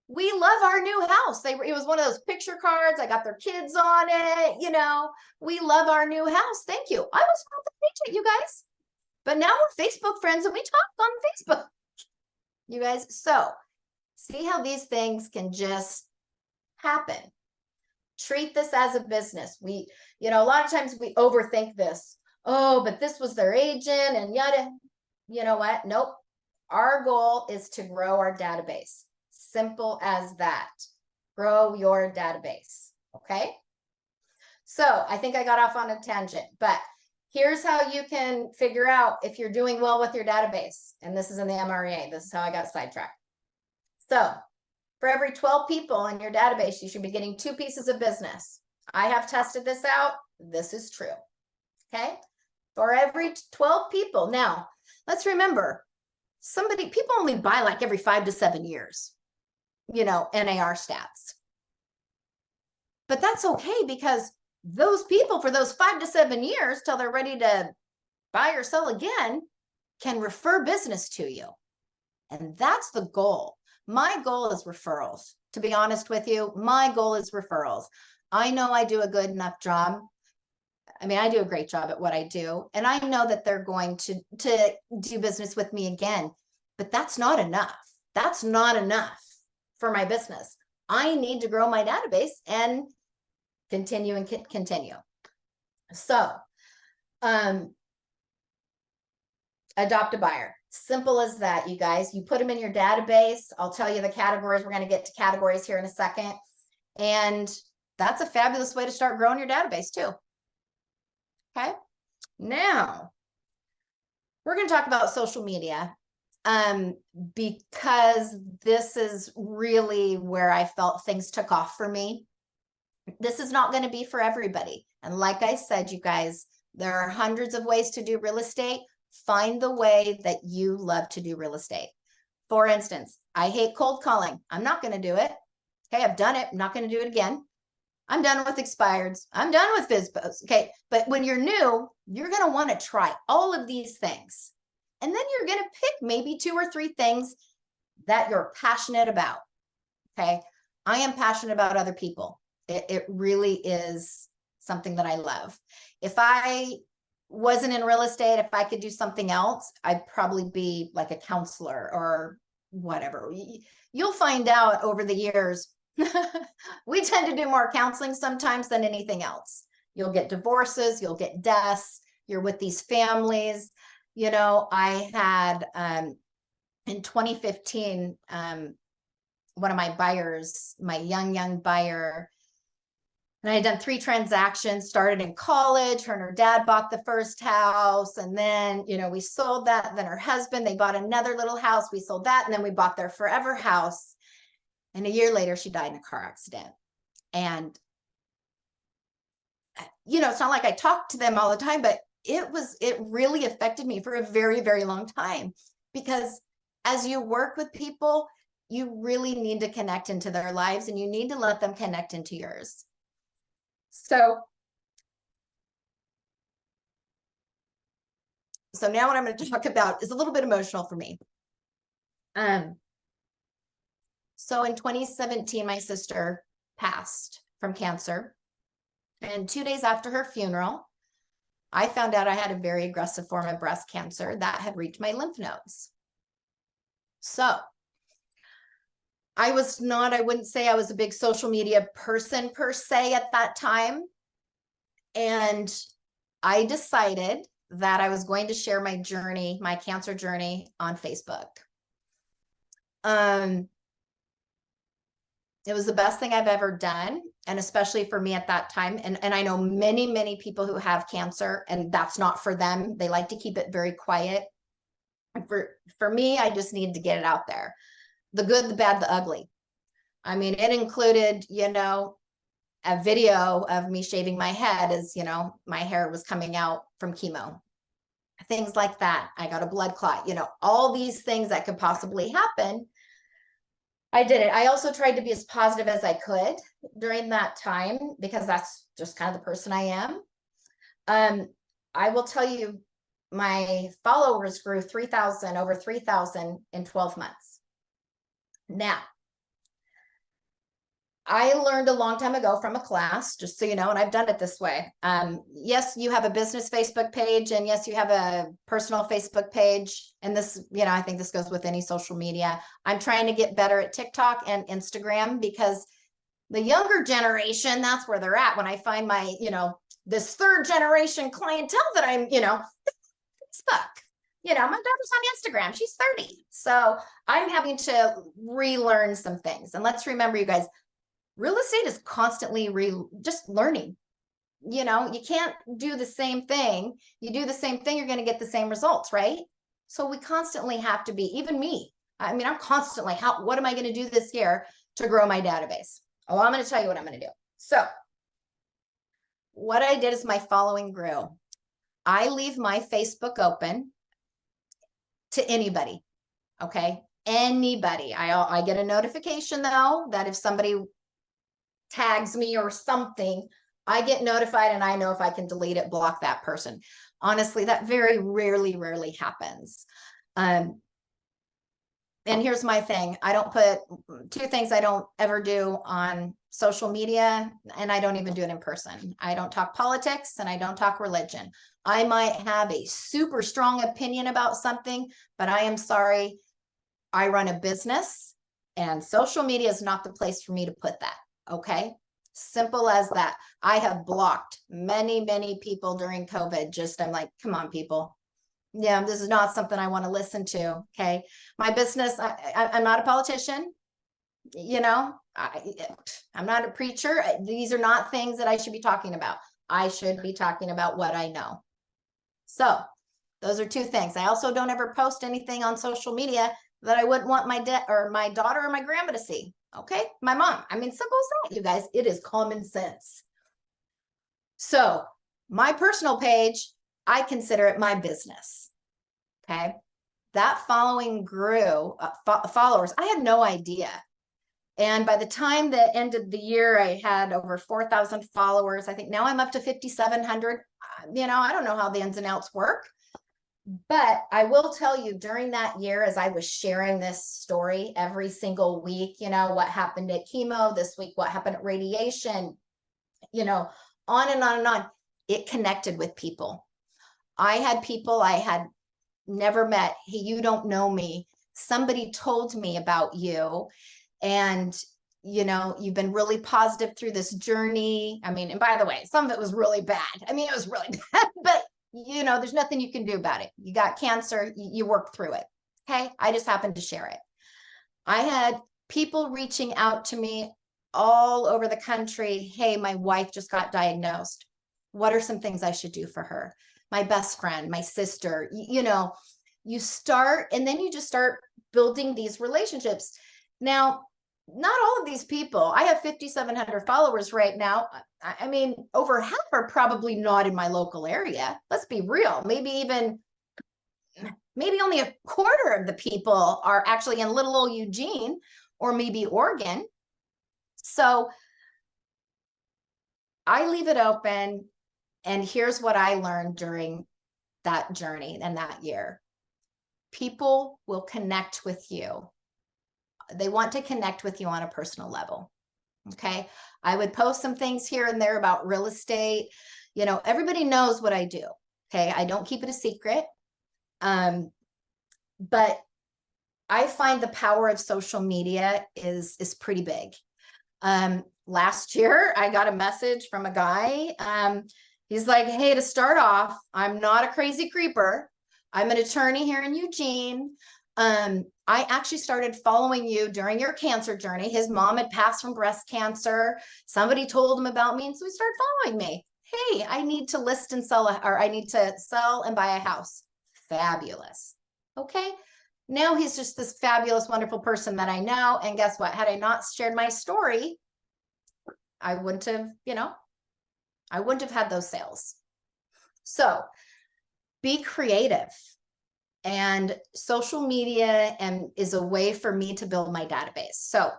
we love our new house. It was one of those picture cards. I got their kids on it. You know, we love our new house. Thank you. I was not the agent, you guys. But now we're Facebook friends and we talk on Facebook. You guys, so see how these things can just happen. Treat this as a business. A lot of times we overthink this. Oh, but this was their agent and yada. You know what? Nope. Our goal is to grow our database. Simple as that. Grow your database. Okay. So I think I got off on a tangent, but here's how you can figure out if you're doing well with your database. And this is in the MREA. This is how I got sidetracked. So for every 12 people in your database, you should be getting 2 pieces of business. I have tested this out. This is true. Okay. For every 12 people. Now, let's remember, people only buy like every 5 to 7 years, NAR stats. But that's okay, because those people for those 5 to 7 years till they're ready to buy or sell again can refer business to you. And that's the goal. My goal is referrals. To be honest with you, my goal is referrals. I know I do a good enough job. I mean, I do a great job at what I do. And I know that they're going to do business with me again, but that's not enough. That's not enough for my business. I need to grow my database and continue and continue. So, adopt a buyer. Simple as that, you guys. You put them in your database. I'll tell you the categories. We're going to get to categories here in a second. And that's a fabulous way to start growing your database too. Okay. Now, we're going to talk about social media because this is really where I felt things took off for me. This is not going to be for everybody. And like I said, you guys, there are hundreds of ways to do real estate. Find the way that you love to do real estate. For instance, I hate cold calling. I'm not going to do it. Okay, I've done it. I'm not going to do it again. I'm done with expireds. I'm done with FSBOs. Okay, but when you're new, you're going to want to try all of these things. And then you're going to pick maybe 2 or 3 things that you're passionate about. Okay, I am passionate about other people. It really is something that I love. If I wasn't in real estate, if I could do something else, I'd probably be like a counselor or whatever. You'll find out over the years, we tend to do more counseling sometimes than anything else. You'll get divorces, you'll get deaths, you're with these families. I had, in 2015, one of my buyers, my young buyer, and I had done 3 transactions, started in college. Her and her dad bought the first house. And then, we sold that. Then her husband, they bought another little house. We sold that. And then we bought their forever house. And a year later, she died in a car accident. And, it's not like I talked to them all the time, but it really affected me for a very, very long time. Because as you work with people, you really need to connect into their lives and you need to let them connect into yours. So now what I'm going to talk about is a little bit emotional for me. So in 2017, my sister passed from cancer. And 2 days after her funeral, I found out I had a very aggressive form of breast cancer that had reached my lymph nodes. So I wouldn't say I was a big social media person per se at that time. And I decided that I was going to share my journey, my cancer journey on Facebook. It was the best thing I've ever done. And especially for me at that time. And I know many, many people who have cancer and that's not for them. They like to keep it very quiet. For me, I just needed to get it out there. The good, the bad, the ugly. I mean, it included, a video of me shaving my head as, my hair was coming out from chemo. Things like that. I got a blood clot, all these things that could possibly happen. I did it. I also tried to be as positive as I could during that time because that's just kind of the person I am. I will tell you, my followers grew 3,000, over 3,000 in 12 months. Now, I learned a long time ago from a class, just so you know, and I've done it this way. Yes, you have a business Facebook page, and yes, you have a personal Facebook page. And this, you know, I think this goes with any social media. I'm trying to get better at TikTok and Instagram because the younger generation, that's where they're at. When I find my, you know, this third generation clientele that I'm, you know, Facebook. You know, my daughter's on Instagram. She's 30. So I'm having to relearn some things. And let's remember, you guys, real estate is constantly just learning. You know, you can't do the same thing. You do the same thing, you're going to get the same results, right? So we constantly have to be, even me. I mean, I'm constantly, what am I going to do this year to grow my database? Oh, I'm going to tell you what I'm going to do. So what I did is my following grew. I leave my Facebook open to anybody. Okay. Anybody. I get a notification though, that if somebody tags me or something, I get notified and I know if I can delete it, block that person. Honestly, that very rarely happens. And here's my thing. I don't put two things I don't ever do on social media, and I don't even do it in person. I don't talk politics and I don't talk religion. I might have a super strong opinion about something, but I am sorry. I run a business and social media is not the place for me to put that. Okay. Simple as that. I have blocked many people during COVID. Just, I'm like, come on, people. Yeah, this is not something I want to listen to. Okay. My business, I'm not a politician. You know, I'm not a preacher. These are not things that I should be talking about. I should be talking about what I know. So those are two things. I also don't ever post anything on social media that I wouldn't want my my daughter or my grandma to see. Okay. My mom. I mean, simple as that, you guys. It is common sense. So my personal page, I consider it my business. Okay. That following grew, followers. I had no idea. And by the time that ended the year, I had over 4,000 followers. I think now I'm up to 5,700. You know, I don't know how the ins and outs work, but I will tell you during that year, as I was sharing this story every single week, you know, what happened at chemo this week, what happened at radiation, you know, on and on and on, it connected with people. I had people I had never met. Hey, you don't know me. Somebody told me about you. And, you know, you've been really positive through this journey. I mean, and by the way, some of it was really bad. I mean, it was really bad, but you know, there's nothing you can do about it. You got cancer, you work through it. Okay. I just happened to share it. I had people reaching out to me all over the country. Hey, my wife just got diagnosed. What are some things I should do for her? My best friend, my sister, you know, you start, and then you just start building these relationships. Now, not all of these people, I have 5,700 followers right now. I mean, over half are probably not in my local area. Let's be real. Maybe only a quarter of the people are actually in little old Eugene or maybe Oregon. So I leave it open. And here's what I learned during that journey and that year. People will connect with you. They want to connect with you on a personal level. Okay. I would post some things here and there about real estate. You know, everybody knows what I do. Okay. I don't keep it a secret. But I find the power of social media is pretty big. Last year, I got a message from a guy. He's like, hey, to start off, I'm not a crazy creeper. I'm an attorney here in Eugene. I actually started following you during your cancer journey. His mom had passed from breast cancer. Somebody told him about me, and so he started following me. Hey, I need to list and sell, or I need to sell and buy a house. Fabulous. Okay. Now he's just this fabulous, wonderful person that I know. And guess what? Had I not shared my story, I wouldn't have, you know, I wouldn't have had those sales. So be creative. And social media is a way for me to build my database. So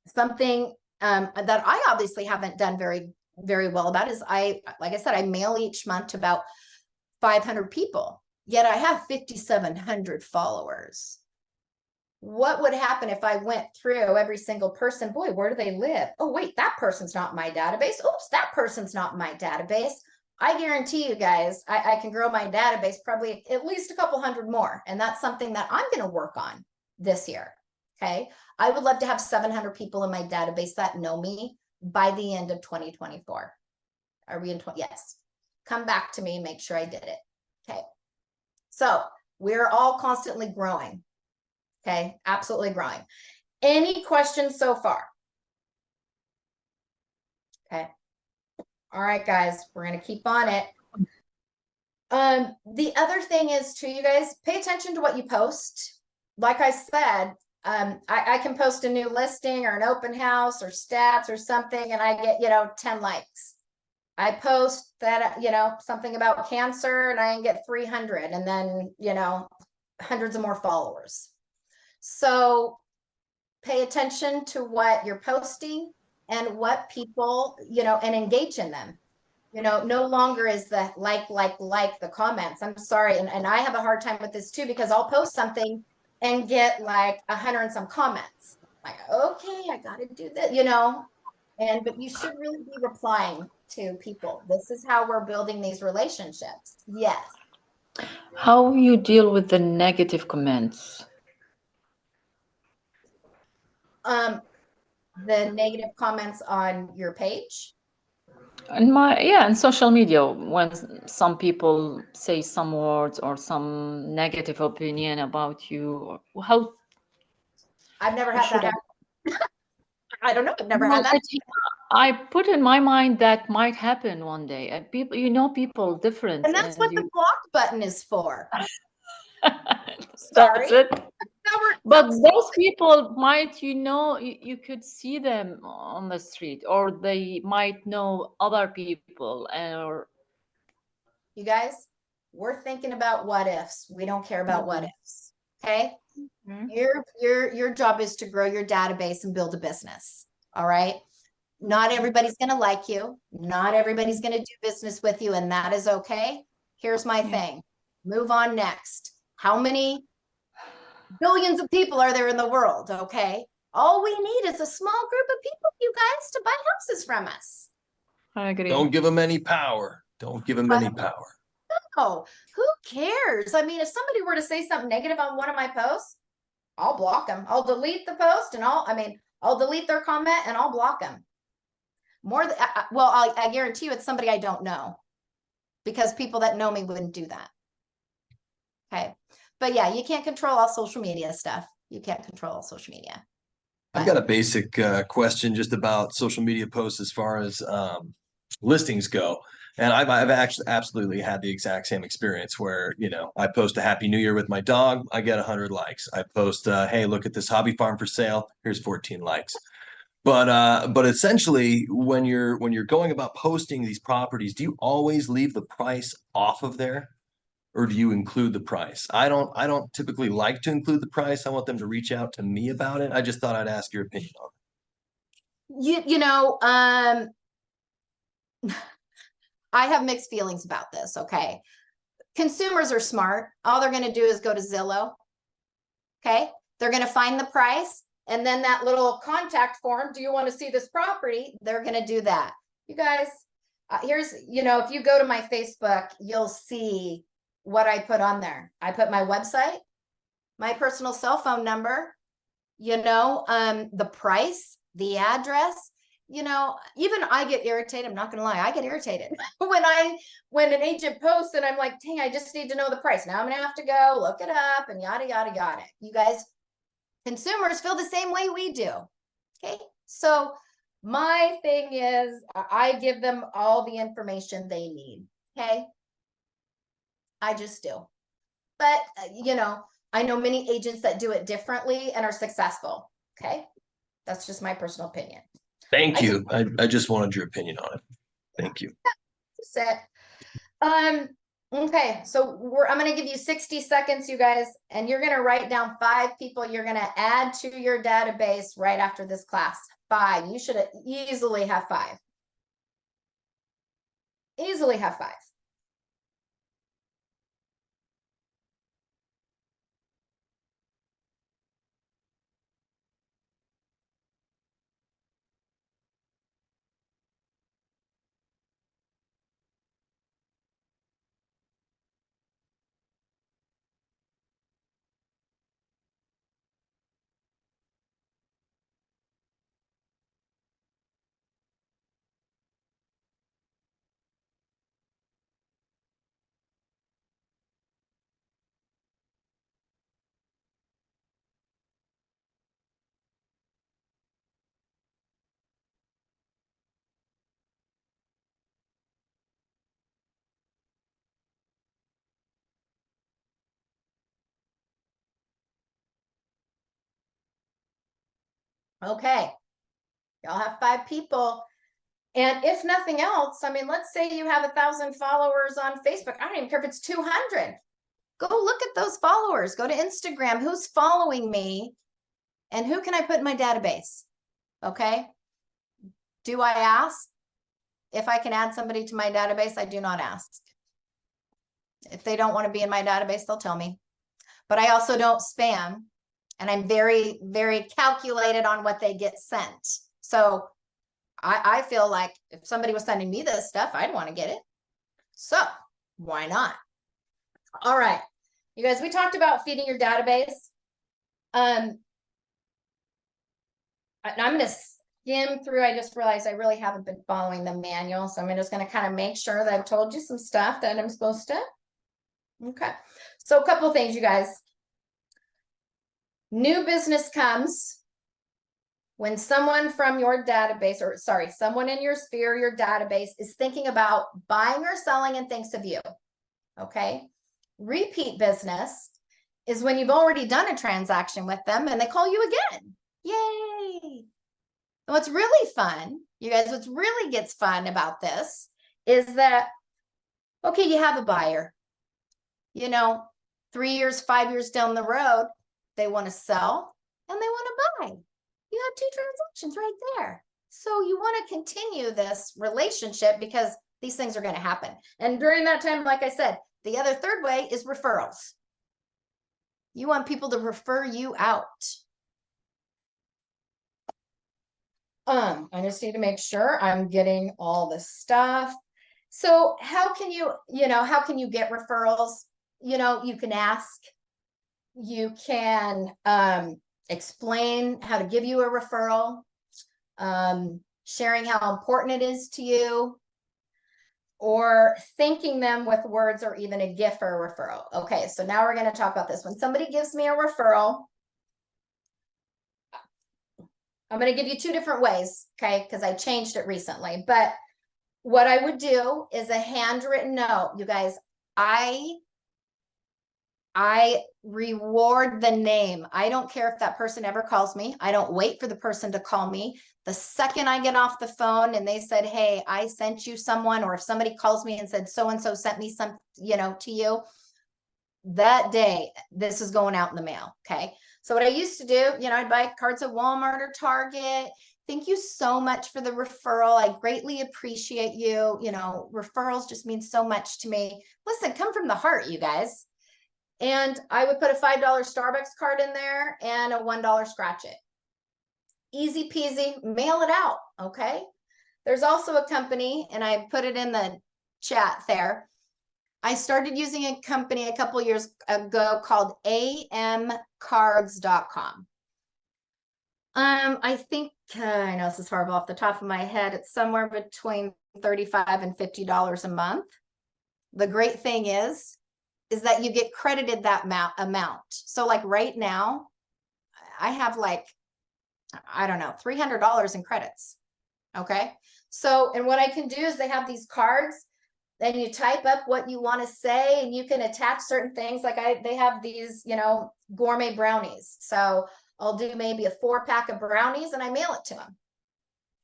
something that I obviously haven't done very well about is like I said, I mail each month to about 500 people, yet I have 5,700 followers. What would happen if I went through every single person? Boy, where do they live? Oh, wait, that person's not my database. Oops, that person's not my database. I guarantee you guys, I can grow my database probably at least a couple hundred more. And that's something that I'm going to work on this year. Okay. I would love to have 700 people in my database that know me by the end of 2024. Are we in 20? Yes. Come back to me, make sure I did it. Okay. So we're all constantly growing. Okay. Absolutely growing. Any questions so far? Okay. All right, guys, we're going to keep on it. The other thing is too, you guys pay attention to what you post. Like I said, I can post a new listing or an open house or stats or something, and I get, 10 likes. I post that, something about cancer and I get 300 and then, hundreds of more followers. So pay attention to what you're posting and what people, and engage in them. No longer is the like the comments. I'm sorry. And I have a hard time with this too, because I'll post something and get like 100 and some comments. Like, okay, I got to do that, but you should really be replying to people. This is how we're building these relationships. Yes. How you deal with the negative comments? The negative comments on your page. In social media, when some people say some words or some negative opinion about you, how? I've never had that happen. I don't know. I've never had that. I put in my mind that might happen one day. And people, people different. And that's what the block button is for. That's it. But Sorry. those people might, you could see them on the street, or they might know other people, or you guys, we're thinking about what ifs. We don't care about what ifs. Okay. Your job is to grow your database and build a business. All right. Not everybody's going to like you. Not everybody's going to do business with you. And that is okay. Here's my thing. Move on next. How many billions of people are there in the world? Okay. All we need is a small group of people, you guys, to buy houses from us. I agree. Don't give them any power. Don't give them any power. No, who cares? I mean, if somebody were to say something negative on one of my posts, I'll block them. I'll delete the post and I'll delete their comment and I'll block them. I guarantee you it's somebody I don't know, because people that know me wouldn't do that. Okay. But yeah, you can't control all social media stuff. You can't control all social media. I've got a basic question just about social media posts as far as listings go. And I've actually absolutely had the exact same experience where, I post a Happy New Year with my dog, I get 100 likes. I post, hey, look at this hobby farm for sale. Here's 14 likes. But essentially, when you're going about posting these properties, do you always leave the price off of there, or do you include the price? I don't typically like to include the price. I want them to reach out to me about it. I just thought I'd ask your opinion on it. I have mixed feelings about this. Okay. Consumers are smart. All they're going to do is go to Zillow. Okay. They're going to find the price. And then that little contact form, do you want to see this property? They're going to do that. You guys, here's, if you go to my Facebook, you'll see what I put on there. I put my website, my personal cell phone number, the price, the address. Even I get irritated. I'm not going to lie. I get irritated when an agent posts and I'm like, dang, I just need to know the price. Now I'm going to have to go look it up and yada, yada, yada. You guys, consumers feel the same way we do. Okay. So my thing is I give them all the information they need. Okay. I just do. But, I know many agents that do it differently and are successful. Okay. That's just my personal opinion. Thank you. I just wanted your opinion on it. Thank you. That's it. Okay, so I'm gonna give you 60 seconds, you guys, and you're gonna write down 5 people you're gonna add to your database right after this class. 5. You should easily have 5. Easily have 5. Okay, y'all have 5 people. And if nothing else, I mean, let's say you have 1,000 followers on Facebook. I don't even care if it's 200. Go look at those followers. Go to Instagram. Who's following me? And who can I put in my database? Okay. Do I ask if I can add somebody to my database? I do not ask. If they don't want to be in my database, they'll tell me. But I also don't spam. And I'm very, very calculated on what they get sent. So I feel like if somebody was sending me this stuff, I'd want to get it. So why not? All right. You guys, we talked about feeding your database. I'm going to skim through. I just realized I really haven't been following the manual. So I'm just going to kind of make sure that I've told you some stuff that I'm supposed to. Okay. So a couple of things, you guys. New business comes when someone from your database, or sorry, someone in your sphere, your database is thinking about buying or selling and thinks of you. Okay. Repeat business is when you've already done a transaction with them and they call you again. Yay. And what's really fun, you guys, what's really gets fun about this is that, okay, you have a buyer, 3 years, 5 years down the road, they want to sell and they want to buy. You have 2 transactions right there. So you want to continue this relationship because these things are going to happen. And during that time, like I said, the other third way is referrals. You want people to refer you out. I just need to make sure I'm getting all this stuff. So how can you get referrals? You can ask, you can explain how to give you a referral, sharing how important it is to you, or thanking them with words or even a gift for a referral. Okay, so now we're going to talk about this. When somebody gives me a referral, I'm going to give you 2 different ways, okay, because I changed it recently. But what I would do is a handwritten note. You guys, I reward the name. I don't care if that person ever calls me. I don't wait for the person to call me. The second I get off the phone and they said, hey, I sent you someone, or if somebody calls me and said, so-and-so sent me some, to you, that day, this is going out in the mail. Okay. So what I used to do, I'd buy cards at Walmart or Target. Thank you so much for the referral. I greatly appreciate you. Referrals just mean so much to me. Listen, come from the heart, you guys. And I would put a $5 Starbucks card in there and a $1 scratch it. Easy peasy, mail it out, okay? There's also a company, and I put it in the chat there. I started using a company a couple years ago called amcards.com. I think, I know this is horrible off the top of my head, it's somewhere between $35 and $50 a month. The great thing is that you get credited that amount. So like right now, I have like, I don't know, $300 in credits. Okay. So, and what I can do is they have these cards, then you type up what you want to say and you can attach certain things. Like they have these, gourmet brownies. So I'll do maybe a 4-pack of brownies and I mail it to them.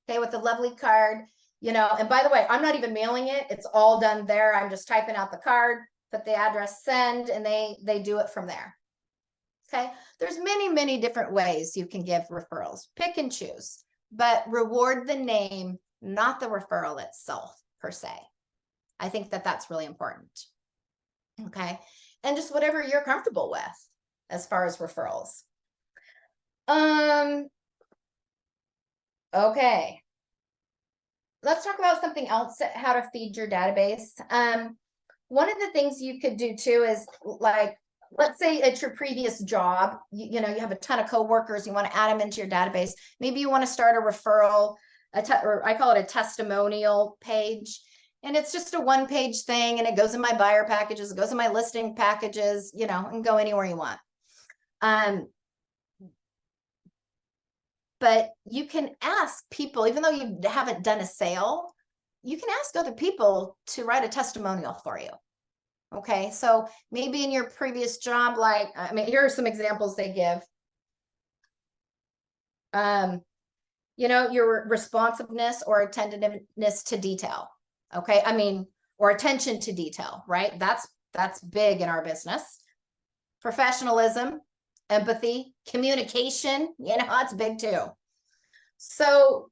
Okay. With a lovely card, and by the way, I'm not even mailing it. It's all done there. I'm just typing out the card, put the address, send, and they do it from there. Okay, there's many different ways you can give referrals. Pick and choose, but reward the name, not the referral itself per se. I think that that's really important. Okay, and just whatever you're comfortable with as far as referrals. Okay. Let's talk about something else, how to feed your database. One of the things you could do too is, like, let's say at your previous job, you know, you have a ton of coworkers, you want to add them into your database. Maybe you want to start a referral, or I call it a testimonial page. And it's just a one-page thing, and it goes in my buyer packages, it goes in my listing packages, you know, and go anywhere you want. But you can ask people, even though you haven't done a sale, you can ask other people to write a testimonial for you. Okay, so maybe in your previous job, like, I mean, here are some examples they give. You know, your responsiveness or attentiveness to detail. Okay, I mean, or attention to detail, right? That's big in our business. Professionalism, empathy, communication, you know, that's big too. So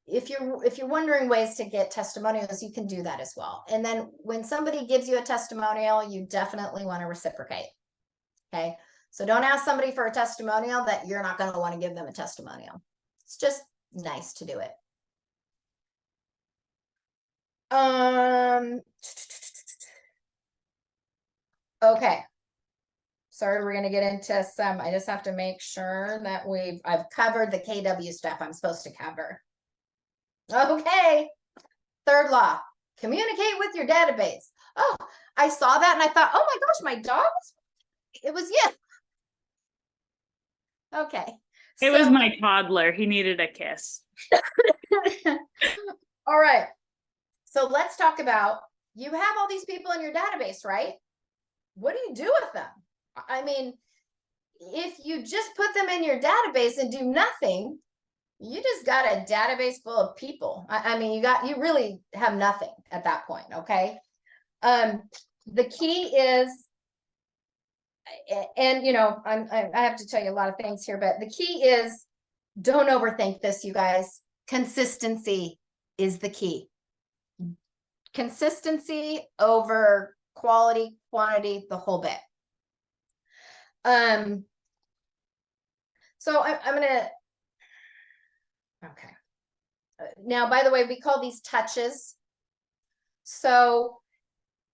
if you're wondering ways to get testimonials, you can do that as well. And then when somebody gives you a testimonial, you definitely want to reciprocate. Okay, so don't ask somebody for a testimonial that you're not going to want to give them a testimonial. It's just nice to do it. Okay. Sorry, we're going to get into some, I just have to make sure that I've covered the KW stuff I'm supposed to cover. Okay. Third law, communicate with your database. Oh, I saw that and I thought, oh my gosh, my dog, it was you. Okay. It was my toddler. He needed a kiss. All right. So let's talk about, you have all these people in your database, right? What do you do with them? I mean, if you just put them in your database and do nothing, you just got a database full of people. I mean, you really have nothing at that point. Okay. The key is, and you know, I have to tell you a lot of things here, but the key is, don't overthink this, you guys. Consistency is the key. Consistency over quality, quantity, the whole bit. So I'm gonna, okay. Now, by the way, we call these touches. So,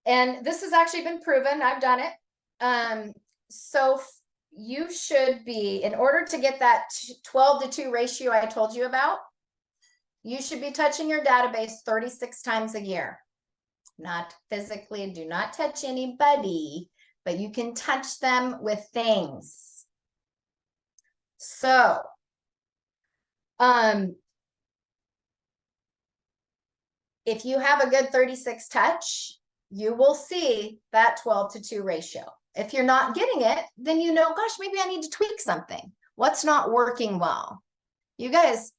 and this has actually been proven, I've done it. So you should be, in order to get that 12-to-2 ratio I told you about, you should be touching your database 36 times a year. Not physically, do not touch anybody, but you can touch them with things. So, if you have a good 36 touch, you will see that 12-to-2 ratio. If you're not getting it, then you know, gosh, maybe I need to tweak something. What's not working well? You guys,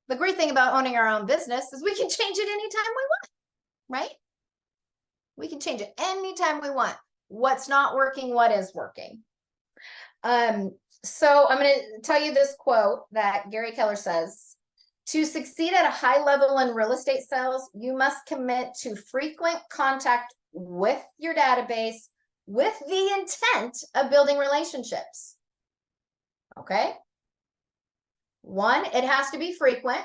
the great thing about owning our own business is we can change it anytime we want, right? We can change it anytime we want. What's not working, what is working. So I'm going to tell you this quote that Gary Keller says: to succeed at a high level in real estate sales, you must commit to frequent contact with your database with the intent of building relationships. Okay. One, it has to be frequent.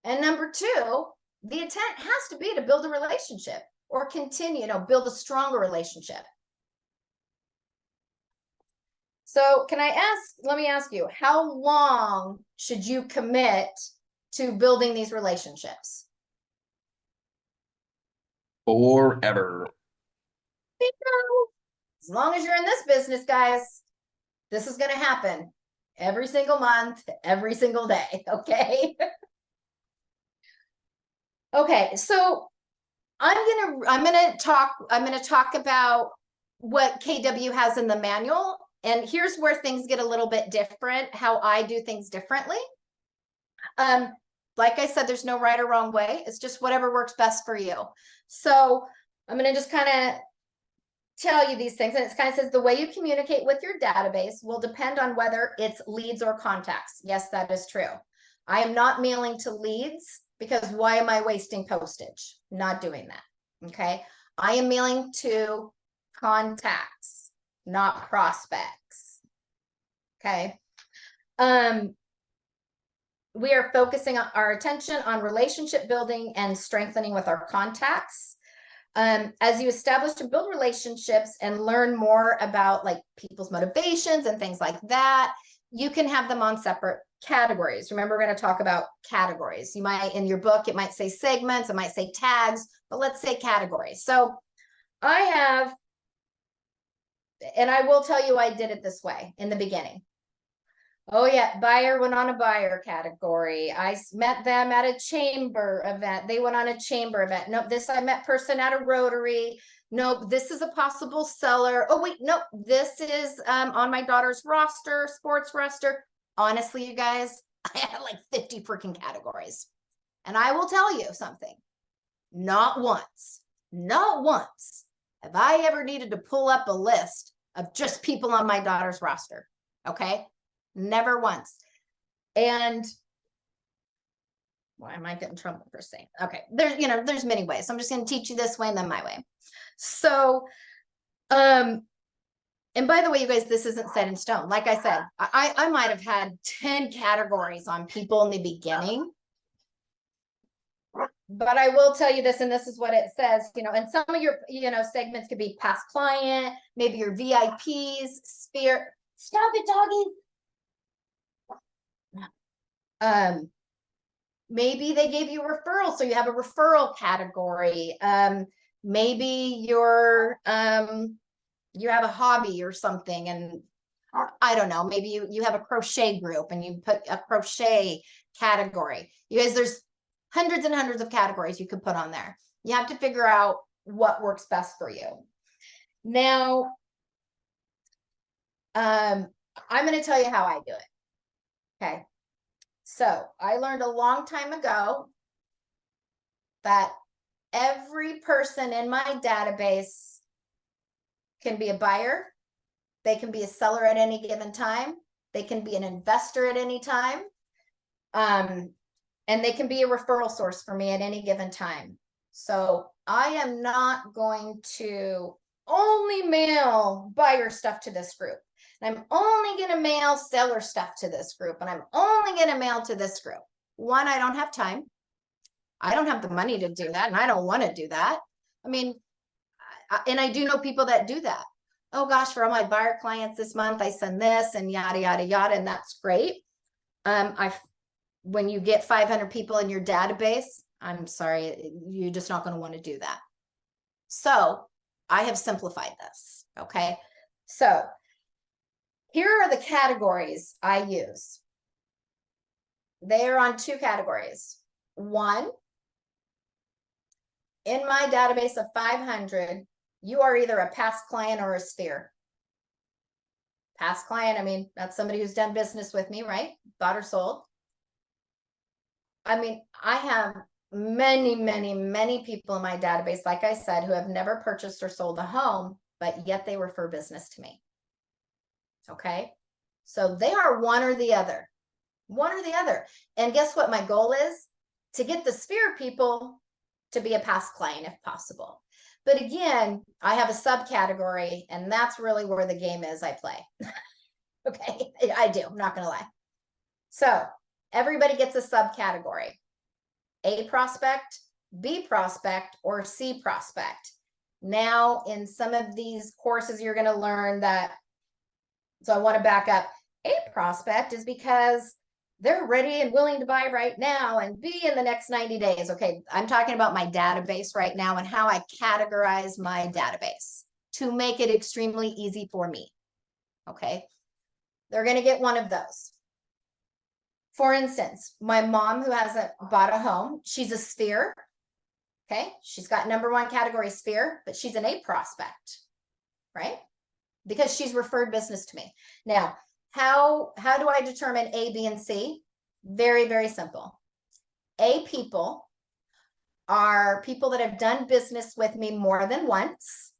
And number two, the intent has to be to build a relationship or continue, you know, build a stronger relationship. So let me ask you, how long should you commit to building these relationships? Forever. As long as you're in this business, guys, this is going to happen every single month, every single day. Okay. Okay. So I'm going to talk about what KW has in the manual. And here's where things get a little bit different, how I do things differently. Like I said, there's no right or wrong way. It's just whatever works best for you. So I'm going to just kind of tell you these things. And it kind of says the way you communicate with your database will depend on whether it's leads or contacts. Yes, that is true. I am not mailing to leads because why am I wasting postage? Not doing that. Okay. I am mailing to contacts, not prospects. Okay. We are focusing our attention on relationship building and strengthening with our contacts. As you establish and build relationships and learn more about like people's motivations and things like that, you can have them on separate categories. Remember, we're going to talk about categories. You might, in your book, it might say segments, it might say tags, but let's say categories. So I have, and I will tell you, I did it this way in the beginning. Oh yeah, buyer went on a buyer category. I met them at a chamber event. They went on a chamber event. Nope, this I met person at a Rotary. Nope, this is a possible seller. Oh wait, nope, this is on my daughter's roster, sports roster. Honestly, you guys, I had like 50 freaking categories. And I will tell you something. Not once have I ever needed to pull up a list of just people on my daughter's roster. Okay. Never once. And why am I getting in trouble for saying? Okay, there's many ways. So I'm just going to teach you this way and then my way. So, and by the way, you guys, this isn't set in stone. Like I said, I might have had 10 categories on people in the beginning. But I will tell you this, and this is what it says, and some of your, segments could be past client, maybe your VIPs, sphere. Stop it, doggy. Maybe they gave you a referral, so you have a referral category. Maybe you're you have a hobby or something, and I don't know, maybe you have a crochet group and you put a crochet category. You guys, there's hundreds and hundreds of categories you could put on there. You have to figure out what works best for you. Now, I'm going to tell you how I do it. Okay. So I learned a long time ago that every person in my database can be a buyer. They can be a seller at any given time. They can be an investor at any time. And they can be a referral source for me at any given time. So I am not going to only mail buyer stuff to this group. And I'm only going to mail seller stuff to this group. And I'm only going to mail to this group. One, I don't have time. I don't have the money to do that. And I don't want to do that. I mean, and I do know people that do that. Oh gosh, for all my buyer clients this month, I send this and yada, yada, yada. And that's great. When you get 500 people in your database, I'm sorry, you're just not going to want to do that. So I have simplified this. Okay. So here are the categories I use. They are on two categories. One, in my database of 500, you are either a past client or a sphere. Past client, I mean, that's somebody who's done business with me, right? Bought or sold. I mean, I have many, many, many people in my database, like I said, who have never purchased or sold a home, but yet they refer business to me. Okay. So they are one or the other. And guess what? My goal is to get the sphere people to be a past client if possible. But again, I have a subcategory, and that's really where the game is I play. Okay. I do. I'm not going to lie. So everybody gets a subcategory. A prospect, B prospect, or C prospect. Now, in some of these courses, you're going to learn that. So I want to back up. A prospect is because they're ready and willing to buy right now, and B in the next 90 days. Okay, I'm talking about my database right now and how I categorize my database to make it extremely easy for me. Okay, they're going to get one of those. For instance, my mom who hasn't bought a home, she's a sphere. Okay, she's got #1 category sphere, but she's an A prospect, right? Because she's referred business to me. Now, how do I determine A, B, and C? Very, very simple. A people are people that have done business with me more than once,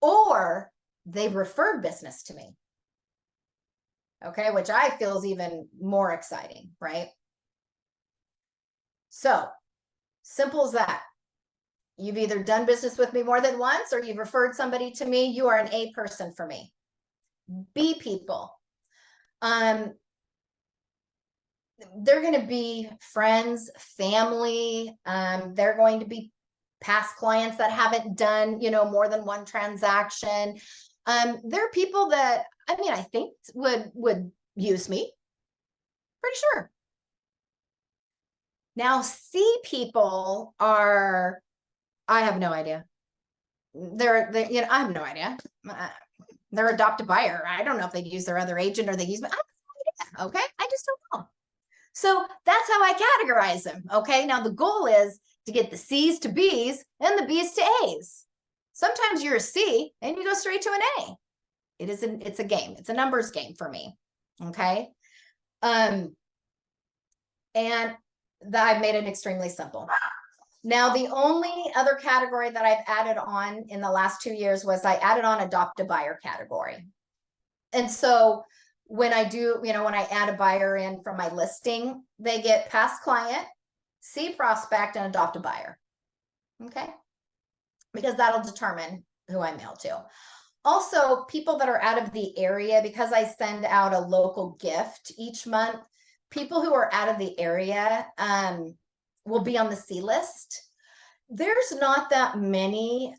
or they've referred business to me. Okay, which I feel is even more exciting, right? So simple as that. You've either done business with me more than once or you've referred somebody to me. You are an A person for me. B people. They're going to be friends, family. They're going to be past clients that haven't done, more than one transaction. There are people that, I think would use me. Pretty sure. Now, C people are, I have no idea. I have no idea. They're adopt a buyer. I don't know if they use their other agent or they use me. I have no idea. Okay. I just don't know. So that's how I categorize them. Okay. Now the goal is to get the C's to B's and the B's to A's. Sometimes you're a C and you go straight to an A. It's a game. It's a numbers game for me. Okay. And I've made it extremely simple. Now, the only other category that I've added on in the last 2 years was I added on adopt a buyer category. And so when I do, when I add a buyer in from my listing, they get past client, C prospect, and adopt a buyer. Okay. Because that'll determine who I mail to. Also, people that are out of the area, because I send out a local gift each month, people who are out of the area will be on the C list. There's not that many,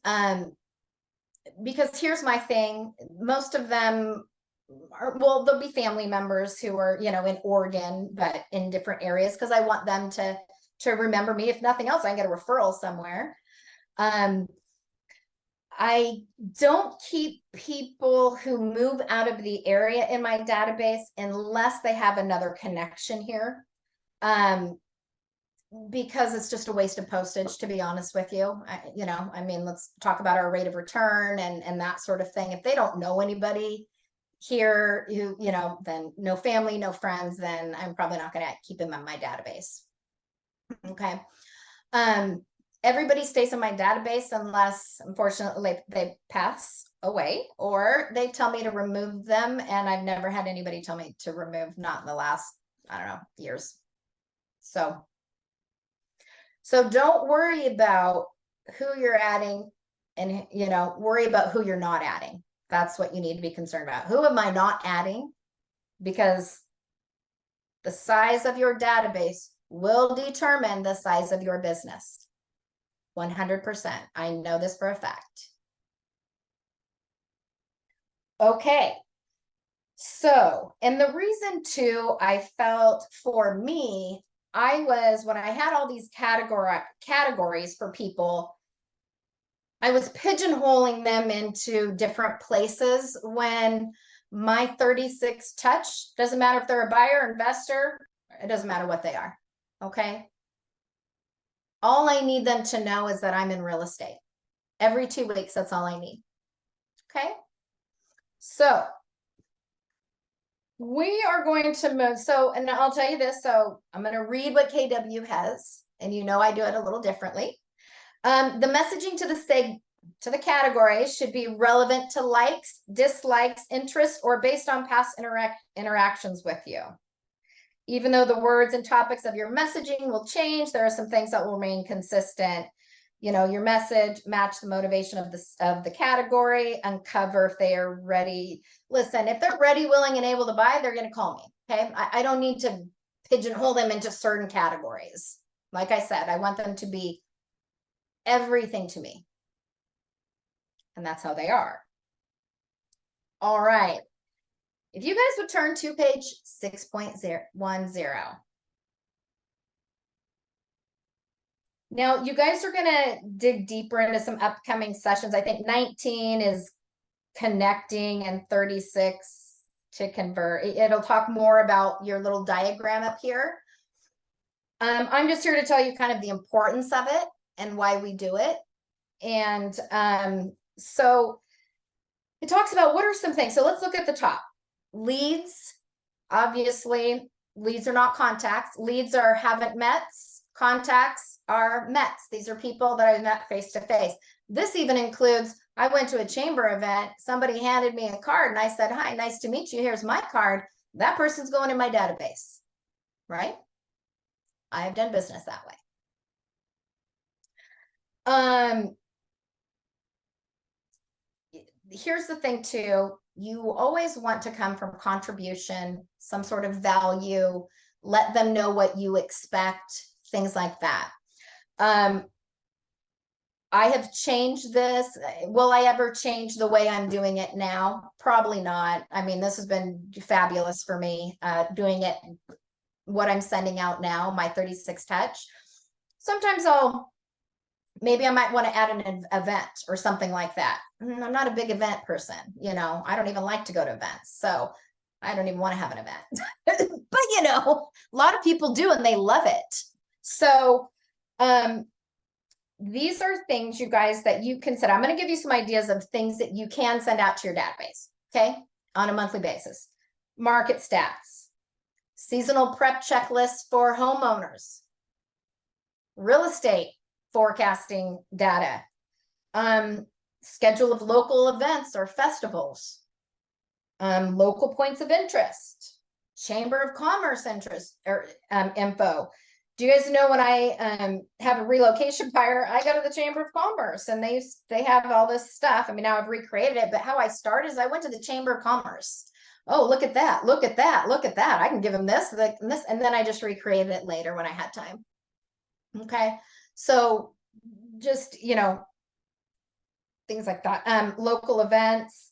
because here's my thing. Most of them are, there'll be family members who are, in Oregon, but in different areas, because I want them to remember me. If nothing else, I can get a referral somewhere. I don't keep people who move out of the area in my database unless they have another connection here. Because it's just a waste of postage, to be honest with you. Let's talk about our rate of return and that sort of thing. If they don't know anybody here who, then no family, no friends, then I'm probably not going to keep them in my database. Okay. Everybody stays in my database unless, unfortunately, they pass away or they tell me to remove them. And I've never had anybody tell me to remove, not in the last, years. So don't worry about who you're adding and, worry about who you're not adding. That's what you need to be concerned about. Who am I not adding? Because the size of your database will determine the size of your business. 100%. I know this for a fact. Okay. So, and the reason too, I felt for me, when I had all these categories for people, I was pigeonholing them into different places when my 36 touch, doesn't matter if they're a buyer, investor, it doesn't matter what they are. Okay. All I need them to know is that I'm in real estate. Every 2 weeks, that's all I need. Okay. So we are going to move. And I'll tell you this. So I'm going to read what KW has, and I do it a little differently. The messaging to the categories should be relevant to likes, dislikes, interests, or based on past interactions with you. Even though the words and topics of your messaging will change, there are some things that will remain consistent. Your message, match the motivation of the category, uncover if they are ready. Listen, if they're ready, willing, and able to buy, they're going to call me. Okay. I don't need to pigeonhole them into certain categories. Like I said, I want them to be everything to me. And that's how they are. All right. If you guys would turn to page 6.10. Now, you guys are going to dig deeper into some upcoming sessions. I think 19 is connecting and 36 to convert. It'll talk more about your little diagram up here. I'm just here to tell you kind of the importance of it and why we do it. And so it talks about what are some things. So let's look at the top. Leads, obviously, leads are not contacts. Leads are haven't met, contacts are METs. These are people that I met face to face. This even includes, I went to a chamber event, somebody handed me a card and I said, hi, nice to meet you. Here's my card. That person's going in my database, right? I have done business that way. Here's the thing too, you always want to come from contribution, some sort of value, let them know what you expect, things like that. I have changed this. Will I ever change the way I'm doing it now? Probably not. I mean, this has been fabulous for me, doing it, what I'm sending out now, my 36 touch. Sometimes maybe I might want to add an event or something like that. I'm not a big event person, you know, I don't even like to go to events. So I don't even want to have an event, but you know, a lot of people do and they love it. So, these are things, you guys, that you can set. I'm going to give you some ideas of things that you can send out to your database, okay, on a monthly basis. Market stats, seasonal prep checklists for homeowners, real estate forecasting data, schedule of local events or festivals, local points of interest, Chamber of Commerce interest or info. Do you guys know when I have a relocation buyer, I go to the Chamber of Commerce and they have all this stuff. I mean, now I've recreated it, but how I started is I went to the Chamber of Commerce. Oh, look at that, look at that, look at that. I can give them this, this, and then I just recreated it later when I had time. Okay, so just, you know, things like that. Local events.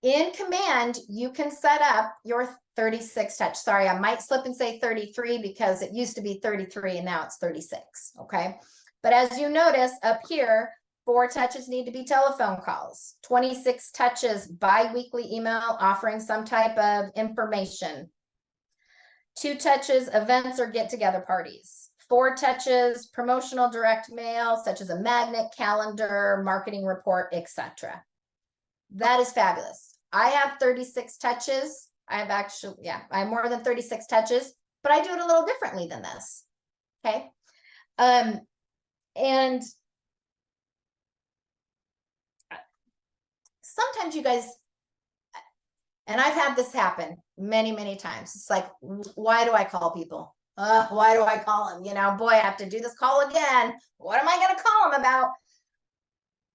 In Command, you can set up your 36 touch. Sorry, I might slip and say 33 because it used to be 33 and now it's 36. Okay. But as you notice up here, 4 touches need to be telephone calls, 26 touches bi-weekly email offering some type of information, 2 touches events or get-together parties, 4 touches promotional direct mail such as a magnet, calendar, marketing report, etc. That is fabulous. I have 36 touches. I have actually, yeah, I have more than 36 touches, but I do it a little differently than this. Okay. And sometimes you guys, and I've had this happen many, many times. It's like, why do I call people? Why do I call them? You know, boy, I have to do this call again. What am I going to call them about?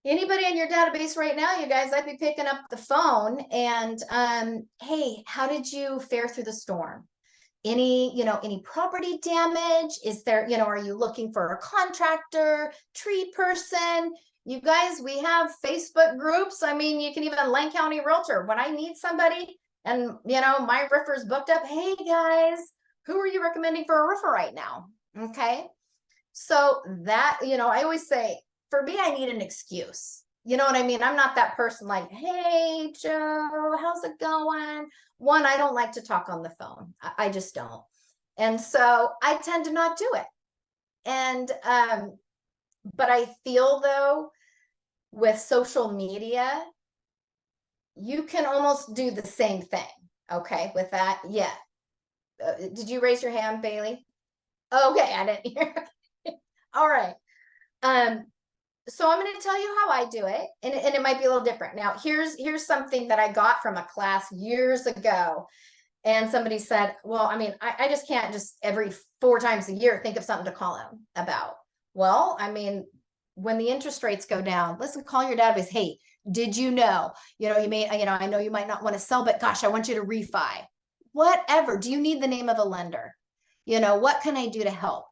Anybody in your database right now, you guys, I'd be picking up the phone and, hey, how did you fare through the storm? Any, you know, any property damage? Is there, you know, are you looking for a contractor, tree person? You guys, we have Facebook groups. I mean, you can even Lane County Realtor. When I need somebody and, you know, my roofer's booked up, hey guys, who are you recommending for a roofer right now? Okay. So that, you know, I always say, for me, I need an excuse. You know what I mean? I'm not that person like, hey, Joe, how's it going? One, I don't like to talk on the phone. I just don't. And so I tend to not do it. And, but I feel though, with social media, you can almost do the same thing. Okay, with that, yeah. Did you raise your hand, Bailey? Okay, I didn't hear. All right. So I'm going to tell you how I do it, and it might be a little different. Now, here's something that I got from a class years ago, and somebody said, well, I mean, I just can't just every 4 times a year think of something to call them about. Well, I mean, when the interest rates go down, listen, call your database. Hey, did you know, you may, you know, I know you might not want to sell, but gosh, I want you to refi. Whatever. Do you need the name of a lender? You know, what can I do to help?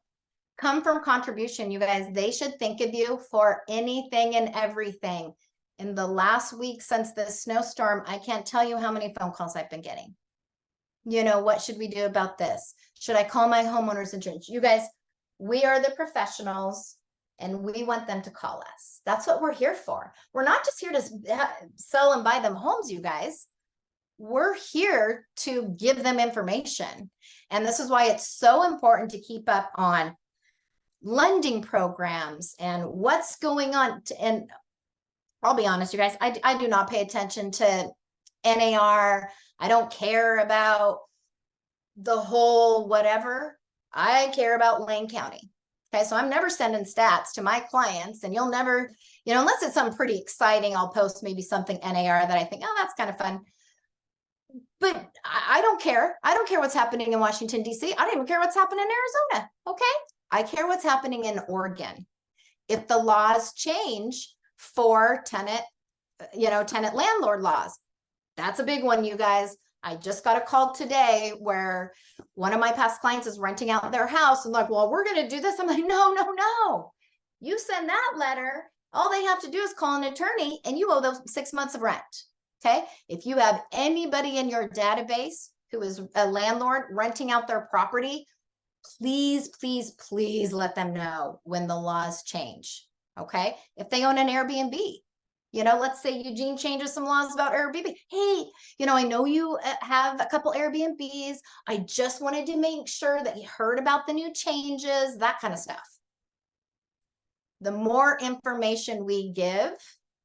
Come from contribution, you guys. They should think of you for anything and everything. In the last week since the snowstorm, I can't tell you how many phone calls I've been getting. You know, what should we do about this? Should I call my homeowner's insurance? You guys, we are the professionals and we want them to call us. That's what we're here for. We're not just here to sell and buy them homes, you guys. We're here to give them information. And this is why it's so important to keep up on lending programs and what's going on. And I'll be honest, you guys, I do not pay attention to NAR. I don't care about the whole whatever. I care about Lane County. Okay, so I'm never sending stats to my clients, and you'll never, you know, unless it's something pretty exciting, I'll post maybe something NAR that I think, oh, that's kind of fun. But I don't care. I don't care what's happening in Washington, D.C. I don't even care what's happening in Arizona. Okay. I care what's happening in Oregon. If the laws change for tenant landlord laws, that's a big one, you guys. I just got a call today where one of my past clients is renting out their house and like, well, we're going to do this. I'm like, no. You send that letter. All they have to do is call an attorney and you owe them 6 months of rent. Okay. If you have anybody in your database who is a landlord renting out their property, please let them know when the laws change. Okay. If they own an Airbnb, you know, let's say Eugene changes some laws about Airbnb. Hey, you know, I know you have a couple Airbnbs. I just wanted to make sure that you heard about the new changes, that kind of stuff. The more information we give,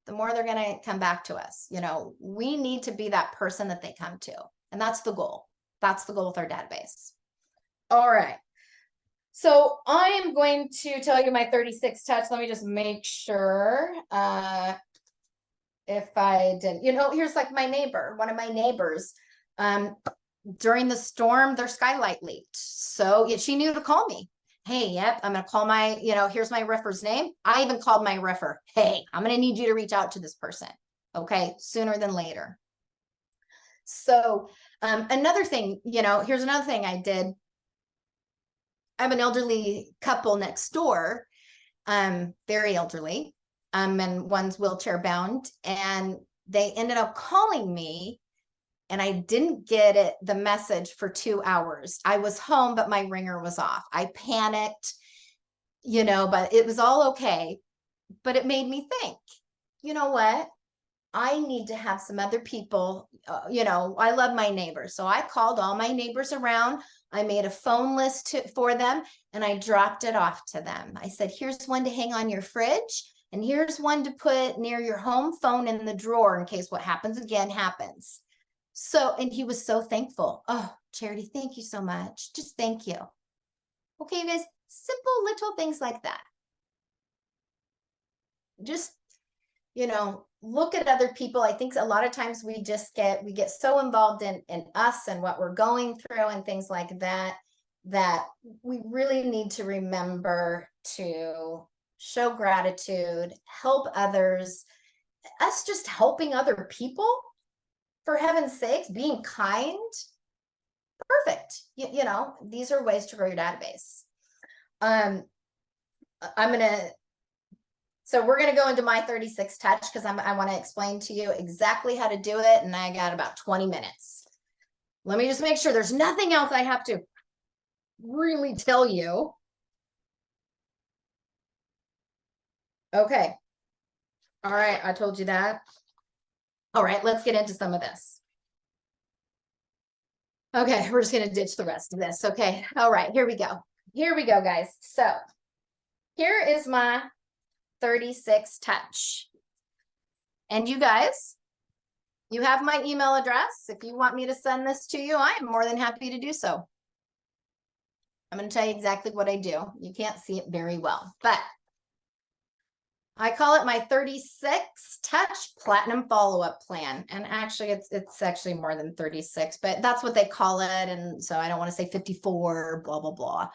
the more they're going to come back to us. You know, we need to be that person that they come to. And that's the goal. That's the goal with our database. All right. So I am going to tell you my 36 touch. Let me just make sure. If I didn't, you know, here's like my neighbor, one of my neighbors, during the storm, their skylight leaked. So she knew to call me. Hey, yep, I'm going to call my, you know, here's my riffer's name. I even called my riffer. Hey, I'm going to need you to reach out to this person. Okay. Sooner than later. So, another thing, you know, here's another thing I did. I have an elderly couple next door, very elderly. And one's wheelchair bound, and they ended up calling me and I didn't get the message for 2 hours. I was home, but my ringer was off. I panicked, you know, but it was all okay. But it made me think, you know what? I need to have some other people, you know, I love my neighbors. So I called all my neighbors around. I made a phone list for them and I dropped it off to them. I said, here's one to hang on your fridge. And here's one to put near your home phone in the drawer in case what happens again happens. So, and he was so thankful. Oh, Charity, thank you so much. Just thank you. Okay, you guys, simple little things like that. Just, you know, look at other people. I think a lot of times we get so involved in us and what we're going through and things like that, that we really need to remember to show gratitude, help others, us just helping other people, for heaven's sakes, being kind. Perfect. You know, these are ways to grow your database. So we're going to go into my 36 touch because I want to explain to you exactly how to do it. And I got about 20 minutes. Let me just make sure there's nothing else I have to really tell you. Okay. All right. I told you that. All right. Let's get into some of this. Okay. We're just going to ditch the rest of this. Okay. All right. Here we go. Here we go, guys. So here is my 36 touch. And you guys, you have my email address. If you want me to send this to you, I am more than happy to do so. I'm going to tell you exactly what I do. You can't see it very well, but I call it my 36 touch platinum follow-up plan. And actually it's actually more than 36, but that's what they call it. And so I don't want to say 54, blah, blah, blah.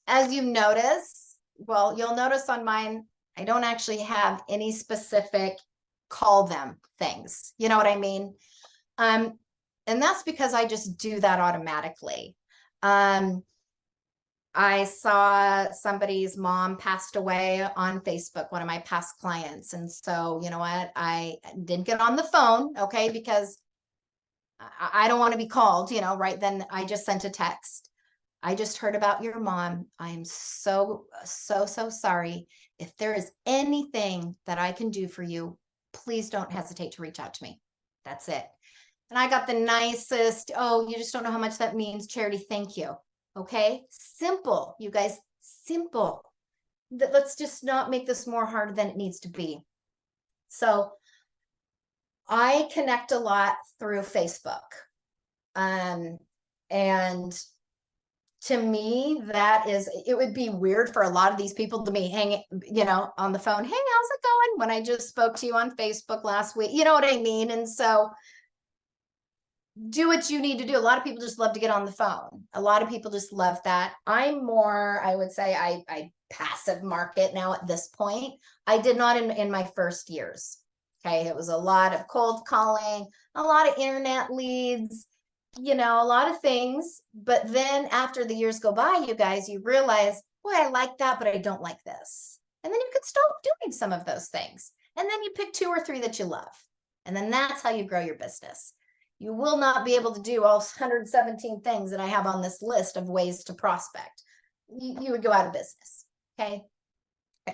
As you notice, well, you'll notice on mine, I don't actually have any specific call them things. You know what I mean? And that's because I just do that automatically. I saw somebody's mom passed away on Facebook, one of my past clients. And so, you know what, I didn't get on the phone, okay, because I don't want to be called, you know, right then. I just sent a text. I just heard about your mom. I am so sorry. If there is anything that I can do for you, please don't hesitate to reach out to me. That's it. And I got the nicest, oh, you just don't know how much that means, Charity. Thank you. Okay, simple, you guys, simple. Let's just not make this more hard than it needs to be. So I connect a lot through Facebook. And to me, that is, it would be weird for a lot of these people to be hanging, you know, on the phone. Hey, how's it going? When I just spoke to you on Facebook last week, you know what I mean? And so do what you need to do. A lot of people just love to get on the phone. A lot of people just love that. I'm more, I would say I passive market now at this point. I did not in my first years. Okay. It was a lot of cold calling, a lot of internet leads, you know, a lot of things. But then after the years go by, you guys, you realize, boy, I like that, but I don't like this. And then you could stop doing some of those things. And then you pick 2 or 3 that you love. And then that's how you grow your business. You will not be able to do all 117 things that I have on this list of ways to prospect. You would go out of business. Okay.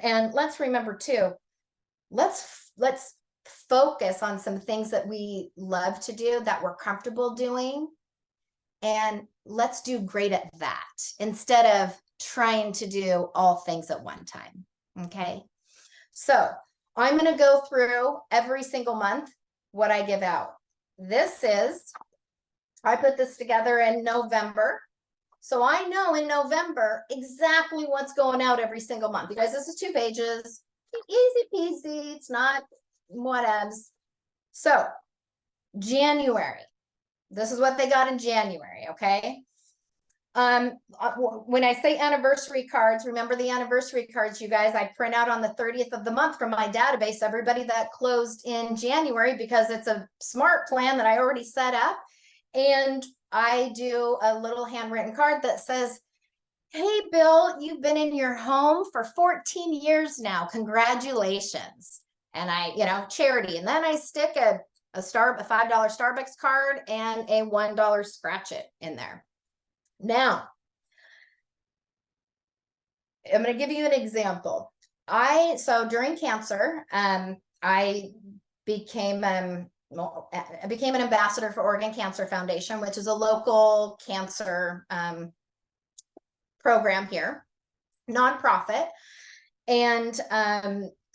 And let's remember too, let's focus on some things that we love to do, that we're comfortable doing. And let's do great at that instead of trying to do all things at one time. Okay. So I'm going to go through every single month what I give out. I put this together in November. So I know in November exactly what's going out every single month. You guys, this is 2 pages. Easy peasy. It's not whatevs. So January. This is what they got in January. Okay. When I say anniversary cards, remember the anniversary cards, you guys, I print out on the 30th of the month from my database, everybody that closed in January, because it's a smart plan that I already set up. And I do a little handwritten card that says, hey, Bill, you've been in your home for 14 years now. Congratulations. And I, you know, charity. And then I stick a $5 Starbucks card and a $1 scratch it in there. Now, I'm going to give you an example. So during cancer, I became an ambassador for Oregon Cancer Foundation, which is a local cancer program here, nonprofit. And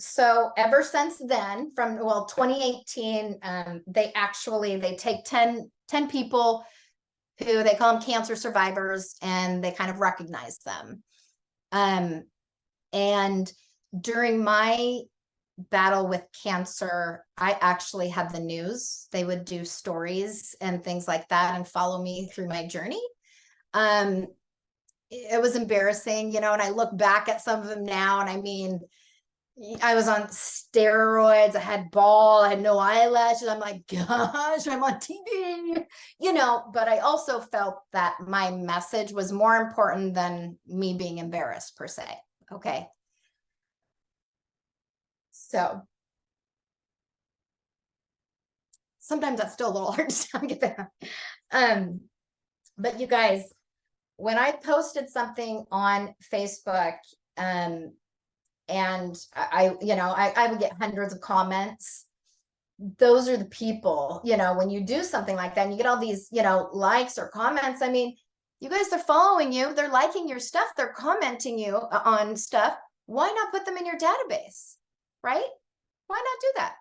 so ever since then, from 2018, they take 10 people who they call them cancer survivors, and they kind of recognize them. And during my battle with cancer, I actually had the news. They would do stories and things like that and follow me through my journey. It was embarrassing, you know, and I look back at some of them now, and I mean, I was on steroids, I had I had no eyelashes. I'm like, gosh, I'm on TV, you know, but I also felt that my message was more important than me being embarrassed per se. Okay. So sometimes that's still a little hard to get that. But you guys, when I posted something on Facebook, and I would get hundreds of comments. Those are the people, you know, when you do something like that and you get all these, you know, likes or comments. I mean, you guys, they're following you, they're liking your stuff, they're commenting you on stuff. Why not put them in your database, right? Why not do that?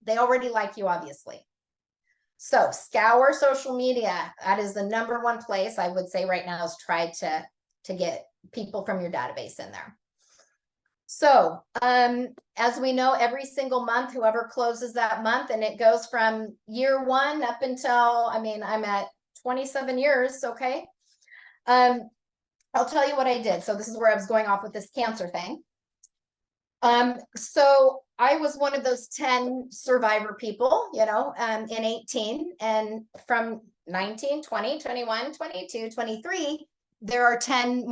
They already like you, obviously. So scour social media. That is the #1 place I would say right now, is try to get people from your database in there. So, as we know, every single month, whoever closes that month, and it goes from year 1 up until, I mean, I'm at 27 years. Okay. I'll tell you what I did. So this is where I was going off with this cancer thing. So I was one of those 10 survivor people, you know, in 18, and from 19, 20, 21, 22, 23, there are 10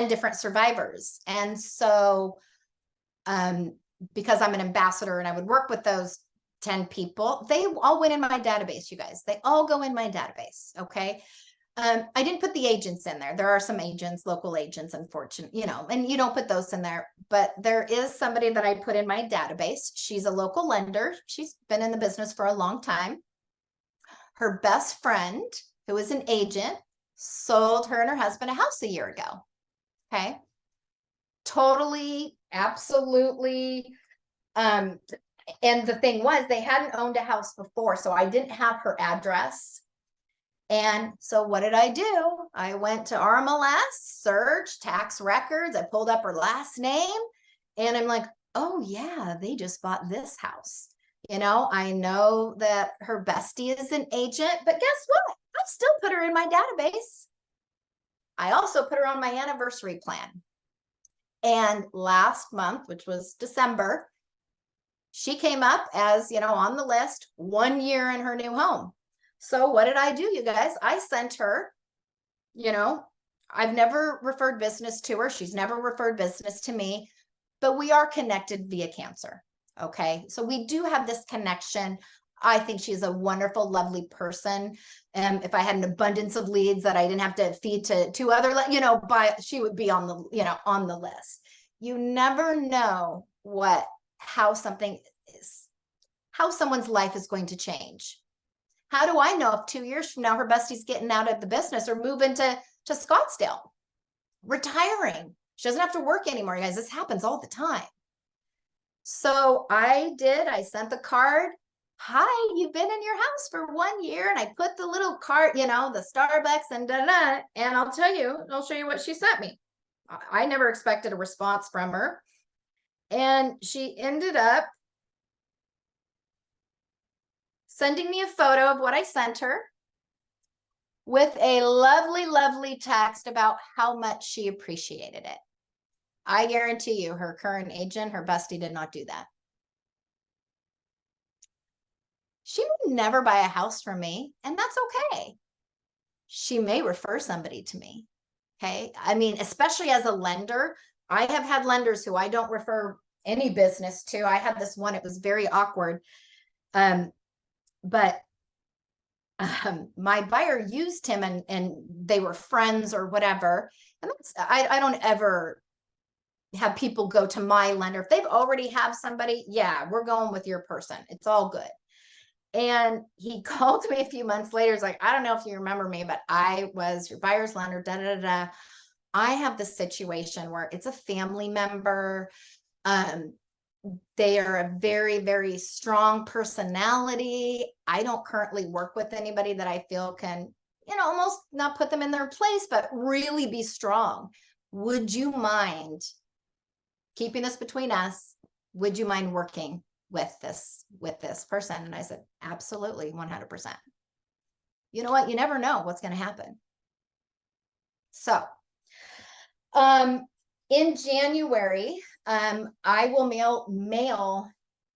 different survivors. And so, because I'm an ambassador and I would work with those 10 people, they all went in my database, you guys, they all go in my database. Okay. I didn't put the agents in there. There are some agents, local agents, unfortunately, you know, and you don't put those in there, but there is somebody that I put in my database. She's a local lender. She's been in the business for a long time. Her best friend, who is an agent, sold her and her husband a house a year ago. Okay. Totally, absolutely. And the thing was, they hadn't owned a house before, so I didn't have her address. And so what did I do? I went to RMLS, searched tax records. I pulled up her last name and I'm like, oh yeah, they just bought this house. You know, I know that her bestie is an agent, but guess what? I still put her in my database. I also put her on my anniversary plan. And last month, which was December, she came up as, you know, on the list, 1 year in her new home. So what did I do, you guys? I sent her, you know, I've never referred business to her. She's never referred business to me, but we are connected via Cancer. Okay. So we do have this connection. I think she's a wonderful, lovely person. And if I had an abundance of leads that I didn't have to feed to two other, you know, she would be on the, you know, on the list. You never know how something is, how someone's life is going to change. How do I know if 2 years from now her bestie's getting out of the business or moving to Scottsdale, retiring? She doesn't have to work anymore, you guys. This happens all the time. So I sent the card. Hi, you've been in your house for 1 year. And I put the little card, you know, the Starbucks and da-da, and I'll show you what she sent me. I never expected a response from her. And she ended up sending me a photo of what I sent her with a lovely, lovely text about how much she appreciated it. I guarantee you her current agent, her bestie, did not do that. She would never buy a house from me, and that's okay. She may refer somebody to me. Okay. I mean, especially as a lender, I have had lenders who I don't refer any business to. I had this one, it was very awkward. But my buyer used him and they were friends or whatever. And that's, I don't ever have people go to my lender. If they've already have somebody, yeah, we're going with your person. It's all good. And he called me a few months later. He's like, I don't know if you remember me, but I was your buyer's lender, da, da, da. I have this situation where it's a family member. They are a very, very strong personality. I don't currently work with anybody that I feel can, you know, almost not put them in their place, but really be strong. Would you mind keeping this between us? Would you mind working with this person? And I said, absolutely, 100%. You know what? You never know what's going to happen. So, in January, I will mail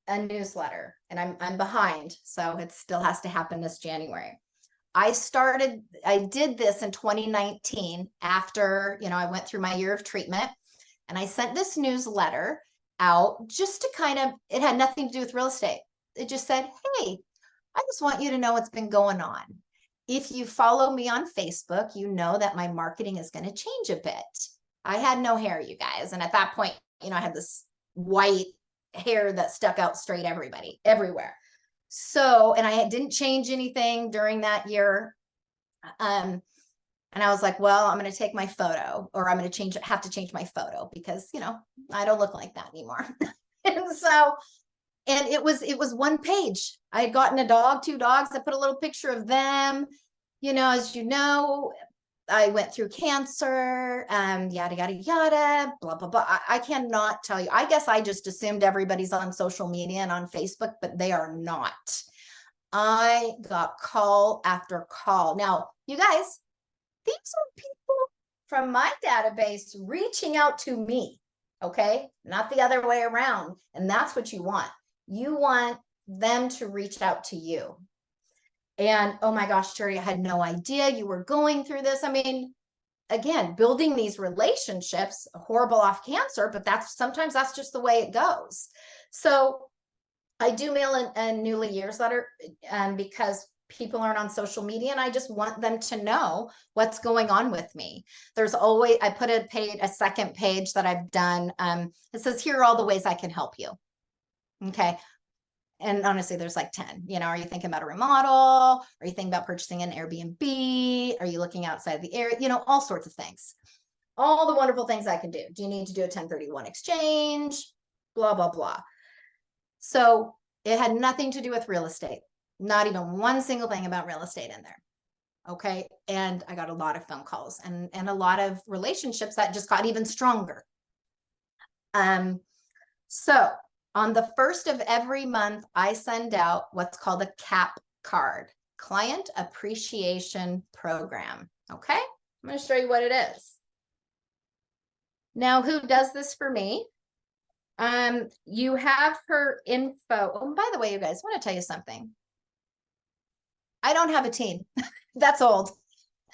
a newsletter, and I'm behind, so it still has to happen this January. I did this in 2019 after, you know, I went through my year of treatment, and I sent this newsletter out just to kind of, it had nothing to do with real estate. It just said, hey, I just want you to know what's been going on. If you follow me on Facebook, you know that my marketing is going to change a bit. I had no hair, you guys. And at that point, you know, I had this white hair that stuck out straight everywhere. So, and I didn't change anything during that year. And I was like, well, I'm going to take my photo, or I'm going to have to change my photo because, you know, I don't look like that anymore. And so, and it was one page. I had gotten a dog, 2 dogs. I put a little picture of them. You know, as you know, I went through cancer, yada, yada, yada, blah, blah, blah. I cannot tell you. I guess I just assumed everybody's on social media and on Facebook, but they are not. I got call after call. Now, you guys, these are people from my database reaching out to me, okay? Not the other way around. And that's what you want. You want them to reach out to you. And oh my gosh, Sherry, I had no idea you were going through this. I mean, again, building these relationships, horrible off cancer, but sometimes that's just the way it goes. So I do mail a newly year's letter because people aren't on social media, and I just want them to know what's going on with me. There's always, I put a second page that I've done. It says, here are all the ways I can help you. Okay. And honestly, there's like 10, you know, are you thinking about a remodel? Are you thinking about purchasing an Airbnb? Are you looking outside the area? You know, all sorts of things, all the wonderful things I can do. Do you need to do a 1031 exchange? Blah, blah, blah. So it had nothing to do with real estate. Not even one single thing about real estate in there. Okay. And I got a lot of phone calls and a lot of relationships that just got even stronger. So on the first of every month, I send out what's called a CAP card, Client Appreciation Program. Okay. I'm going to show you what it is. Now, who does this for me? You have her info. Oh, by the way, you guys, I want to tell you something. I don't have a team. That's old.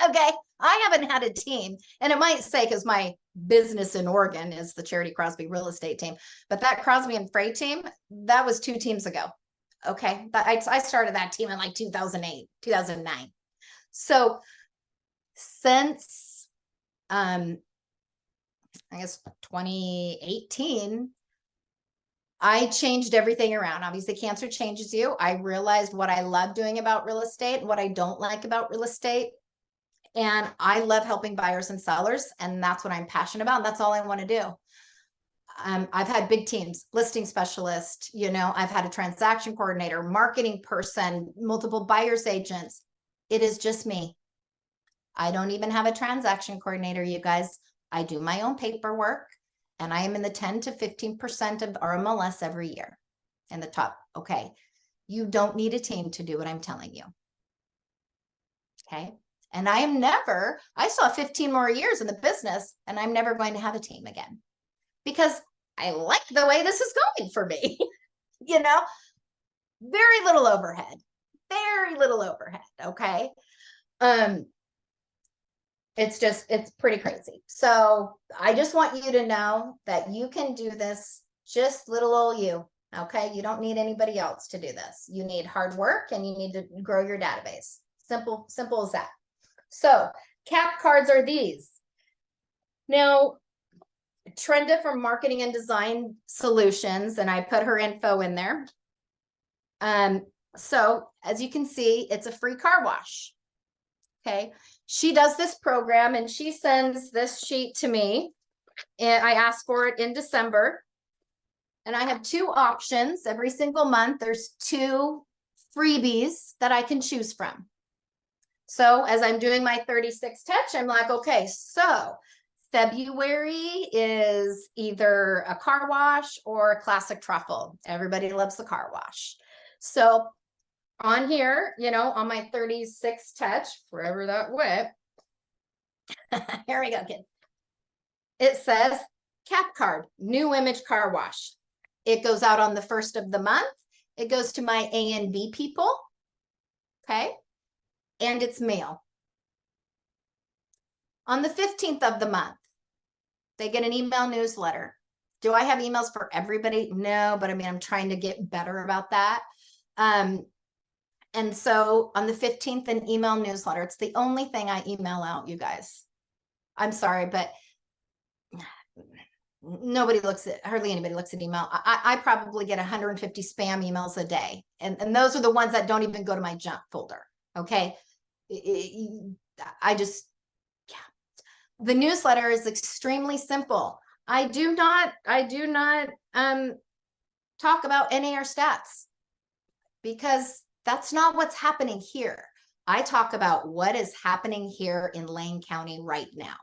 Okay. I haven't had a team. And it might say, because my business in Oregon is the Charity Crosby real estate team, but that Crosby and Frey team, that was 2 teams ago. Okay. I started that team in like 2008, 2009. So since, I guess 2018, I changed everything around. Obviously, cancer changes you. I realized what I love doing about real estate and what I don't like about real estate. And I love helping buyers and sellers. And that's what I'm passionate about. And that's all I want to do. I've had big teams, listing specialist, I've had a transaction coordinator, marketing person, multiple buyers agents. It is just me. I don't even have a transaction coordinator, you guys. I do my own paperwork. And I am in the 10 to 15% of RMLS every year in the top. Okay. You don't need a team to do what I'm telling you. Okay. And I still have 15 more years in the business, and I'm never going to have a team again because I like the way this is going for me. Very little overhead, Okay. It's pretty crazy. So I just want you to know that you can do this, just little old you. Okay. You don't need anybody else to do this. You need hard work and you need to grow your database. Simple as that. So CAP cards are these. Now, Trenda from Marketing and Design Solutions, and I put her info in there. So as you can see, it's a free car wash. Okay. She does this program and she sends this sheet to me, and I asked for it in December. And I have 2 options every single month. There's 2 freebies that I can choose from. So as I'm doing my 36 touch, I'm like, okay, so February is either a car wash or a classic truffle. Everybody loves the car wash. So on here, on my 36 touch, wherever that went, here we go, kids. It says CAP card, new image car wash. It goes out on the 1st of the month. It goes to my A and B people. Okay. And it's mail. On the 15th of the month, they get an email newsletter. Do I have emails for everybody? No, but I'm trying to get better about that. And so on the 15th, an email newsletter. It's the only thing I email out, you guys. I'm sorry, but hardly anybody looks at email. I probably get 150 spam emails a day. And those are the ones that don't even go to my junk folder. Okay. The newsletter is extremely simple. I do not talk about NAR stats because that's not what's happening here. I talk about what is happening here in Lane County right now.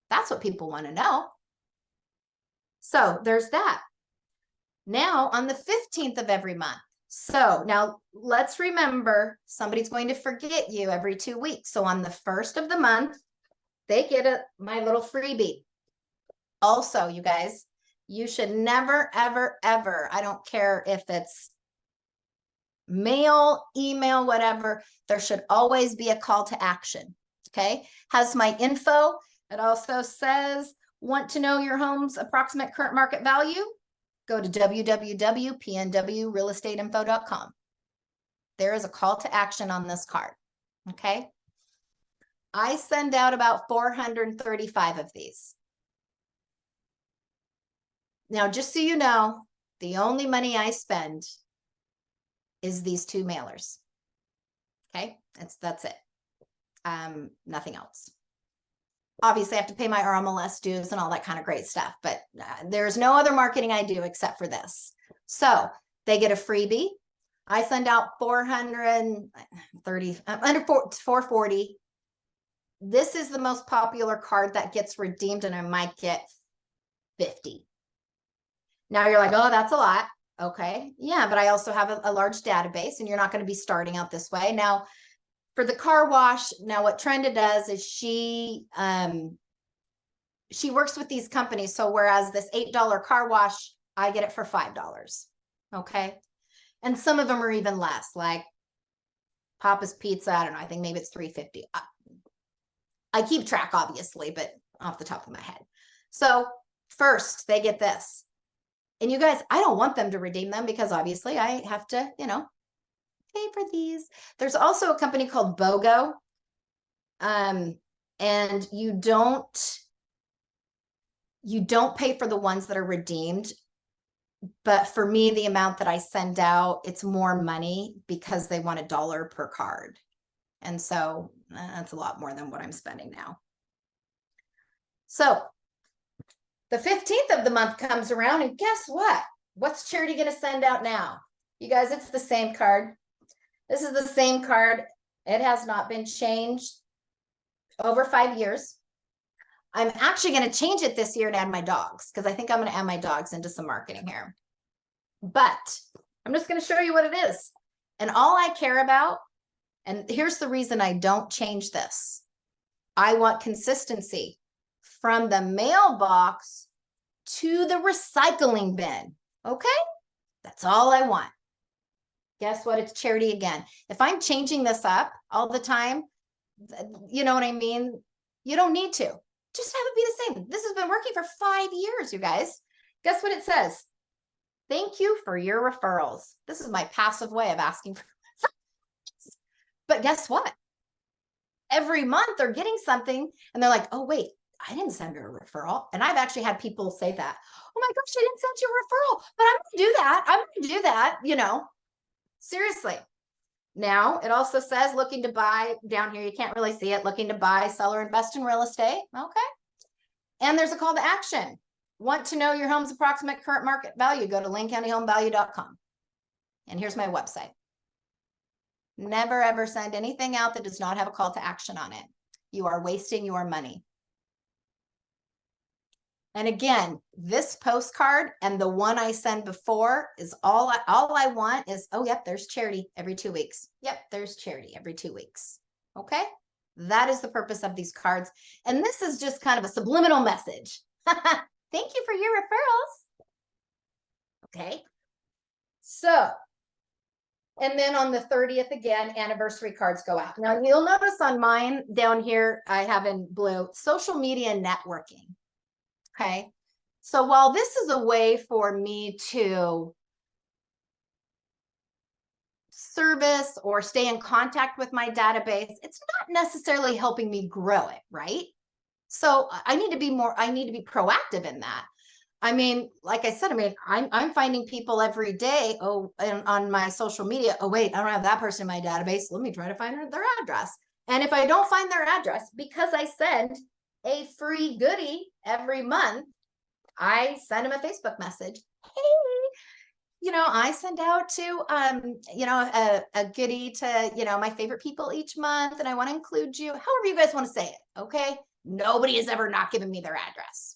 That's what people want to know. So there's that. Now on the 15th of every month. So now let's remember, somebody's going to forget you every 2 weeks. So on the 1st of the month, they get my little freebie. Also, you guys, you should never, ever, ever, I don't care if it's mail, email, whatever, there should always be a call to action. Okay. Has my info. It also says, want to know your home's approximate current market value? Go to www.pnwrealestateinfo.com. There is a call to action on this card. Okay. I send out about 435 of these. Now, just so you know, the only money I spend is these 2 mailers. Okay. That's it. Nothing else. Obviously I have to pay my RMLS dues and all that kind of great stuff, but there's no other marketing I do except for this. So they get a freebie. I send out 440 this is the most popular card that gets redeemed, and I might get 50. Now you're like, oh, that's a lot. Okay. Yeah, but I also have a large database, and you're not going to be starting out this way. Now, for the car wash, now what Trenda does is she works with these companies. So whereas this $8 car wash, I get it for $5. Okay. And some of them are even less, like Papa's Pizza. I don't know. I think maybe it's $3.50. I keep track, obviously, but off the top of my head. So first they get this. And you guys, I don't want them to redeem them because obviously I have to, pay for these. There's also a company called BOGO. And you don't pay for the ones that are redeemed. But for me, the amount that I send out, it's more money because they want $1 per card. And so that's a lot more than what I'm spending now. So the 15th of the month comes around, and guess what? What's Charity going to send out now? You guys, it's the same card. This is the same card. It has not been changed over 5 years. I'm actually going to change it this year and add my dogs, because I think I'm going to add my dogs into some marketing here. But I'm just going to show you what it is. And all I care about, and here's the reason I don't change this. I want consistency from the mailbox to the recycling bin. Okay? That's all I want. Guess what? It's Charity again. If I'm changing this up all the time, you know what I mean? You don't need to. Just have it be the same. This has been working for 5 years, you guys. Guess what it says? Thank you for your referrals. This is my passive way of asking for but guess what? Every month they're getting something and they're like, oh, wait, I didn't send her a referral. And I've actually had people say that. Oh my gosh, I didn't send you a referral, but I'm going to do that. I'm going to do that, seriously. Now it also says looking to buy down here. You can't really see it. Looking to buy, sell, or invest in real estate. Okay. And there's a call to action. Want to know your home's approximate current market value? Go to LaneCountyHomeValue.com. And here's my website. Never ever send anything out that does not have a call to action on it. You are wasting your money. And again, this postcard and the one I send before is all I want is, oh, yep, there's Charity every 2 weeks. Yep, there's Charity every 2 weeks. Okay. That is the purpose of these cards. And this is just kind of a subliminal message. Thank you for your referrals. Okay. So, and then on the 30th, again, anniversary cards go out. Now you'll notice on mine down here, I have in blue, social media networking. Okay. So while this is a way for me to service or stay in contact with my database, it's not necessarily helping me grow it, right? So I need to be proactive in that. I mean, like I said, I'm finding people every day, on my social media, oh, wait, I don't have that person in my database. Let me try to find their address. And if I don't find their address, because I send a free goodie every month, I send them a Facebook message. Hey, I send out to, a goodie to, my favorite people each month, and I want to include you, however you guys want to say it. Okay. Nobody has ever not given me their address.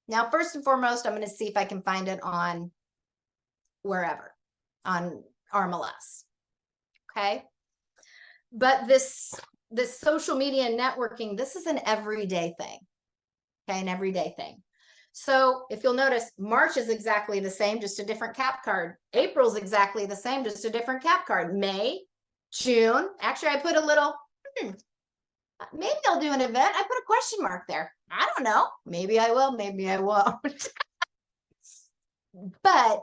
Now, first and foremost, I'm going to see if I can find it on wherever, on RMLS. Okay. But this social media networking, this is an everyday thing. Okay. An everyday thing. So if you'll notice, March is exactly the same, just a different cap card. April's exactly the same, just a different cap card. May, June, actually I put a little, maybe I'll do an event. I put a question mark there. I don't know. Maybe I will, maybe I won't. But,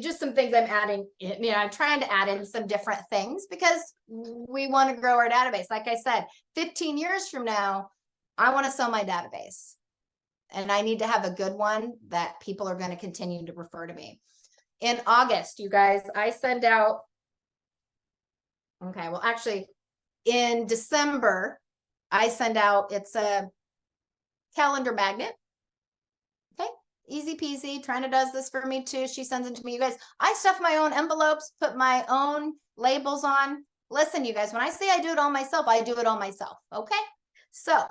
just some things I'm adding, I'm trying to add in some different things because we want to grow our database. Like I said, 15 years from now, I want to sell my database. And I need to have a good one that people are going to continue to refer to me. In August, you guys, I send out, okay, well, actually, in December, I send out, it's a calendar magnet. Okay, easy peasy. Trina does this for me too. She sends it to me. You guys, I stuff my own envelopes, put my own labels on. listen, you guys, when I say I do it all myself, I do it all myself. Okay. So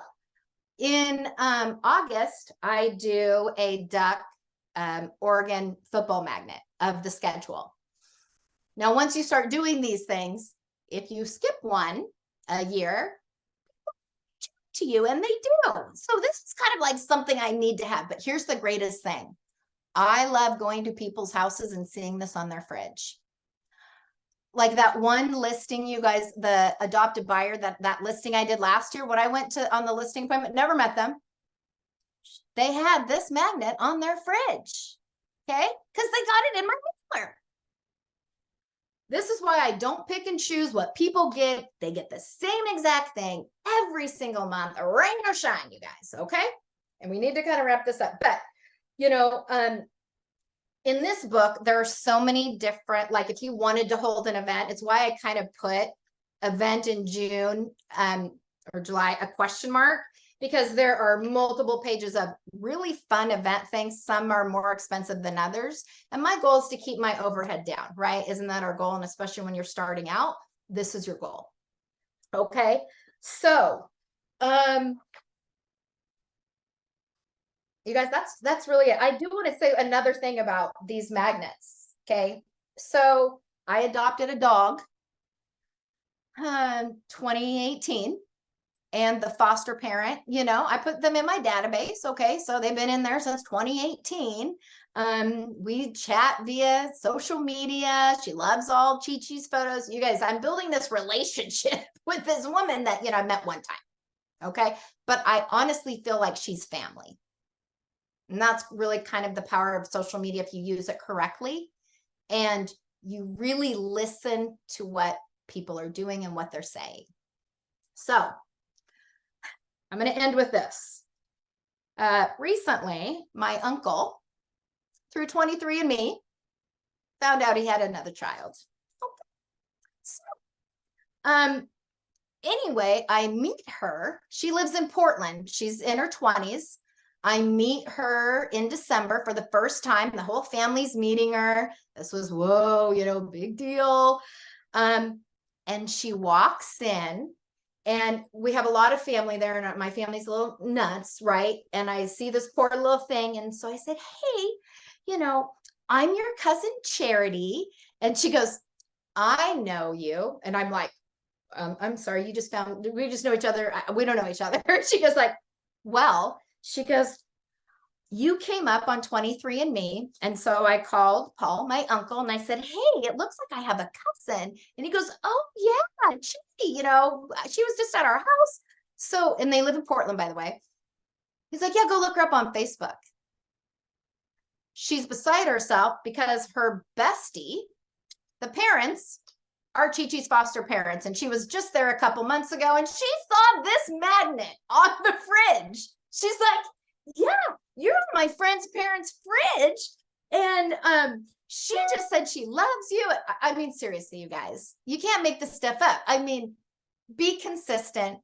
in August, I do a Duck Oregon football magnet of the schedule. Now, once you start doing these things, if you skip one a year, to you, and they do. So this is kind of like something I need to have. But here's the greatest thing. I love going to people's houses and seeing this on their fridge. Like that one listing, you guys, the adopted buyer, that listing I did last year, when I went to on the listing appointment, never met them. They had this magnet on their fridge. Okay. Because they got it in my mailer. This is why I don't pick and choose what people get. They get the same exact thing every single month, rain or shine, you guys. Okay. And we need to kind of wrap this up. But, you know, in this book, there are so many different, like if you wanted to hold an event, it's why I kind of put event in June or July, a question mark, because there are multiple pages of really fun event things. Some are more expensive than others. And my goal is to keep my overhead down, right? Isn't that our goal? And especially when you're starting out, this is your goal. Okay. So, you guys, that's really it. I do want to say another thing about these magnets. Okay. So I adopted a dog, 2018. And the foster parent, you know, I put them in my database. Okay. So they've been in there since 2018. We chat via social media. She loves all Chi-Chi's photos. You guys, I'm building this relationship with this woman that, you know, I met one time. Okay. But I honestly feel like she's family. And that's really kind of the power of social media if you use it correctly. And you really listen to what people are doing and what they're saying. So I'm going to end with this. Recently, my uncle, through 23andMe, found out he had another child. Okay. So, anyway, I meet her. She lives in Portland. She's in her 20s. I meet her in December for the first time. The whole family's meeting her. This was, whoa, you know, big deal. And she walks in. And we have a lot of family there, and my family's a little nuts, right? And I see this poor little thing. And so I said, hey, you know, I'm your cousin Charity. And she goes, I know you. And I'm like, I'm sorry, we just know each other. We don't know each other. She goes like, well, she goes, you came up on 23andMe. And so I called Paul, my uncle, and I said, hey, it looks like I have a cousin. And he goes, oh yeah, Chitty, you know, she was just at our house. So, and they live in Portland, by the way. He's like, yeah, go look her up on Facebook. She's beside herself because her bestie, the parents, are Chi-Chi's foster parents. And she was just there a couple months ago, and she saw this magnet on the fridge. She's like, yeah, you're on my friend's parents' fridge. And she just said she loves you. I mean, seriously, you guys, you can't make this stuff up. I mean, be consistent,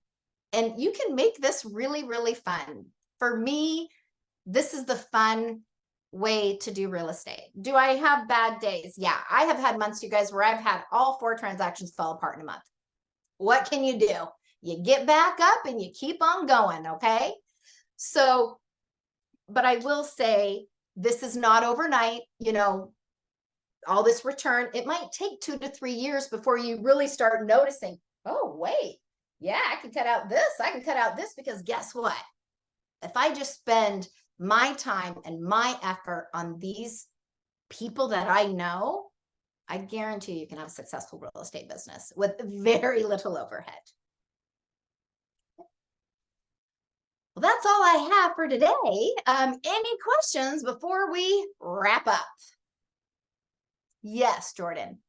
and you can make this really, really fun. For me, this is the fun way to do real estate. Do I have bad days? Yeah, I have had months, you guys, where I've had all 4 transactions fall apart in a month. What can you do? You get back up and you keep on going. Okay. So, but I will say this is not overnight, you know, all this return. It might take 2 to 3 years before you really start noticing, oh, wait, yeah, I can cut out this. I can cut out this, because guess what? If I just spend my time and my effort on these people that I know, I guarantee you can have a successful real estate business with very little overhead. Well, that's all I have for today. Any questions before we wrap up? Yes, Jordan.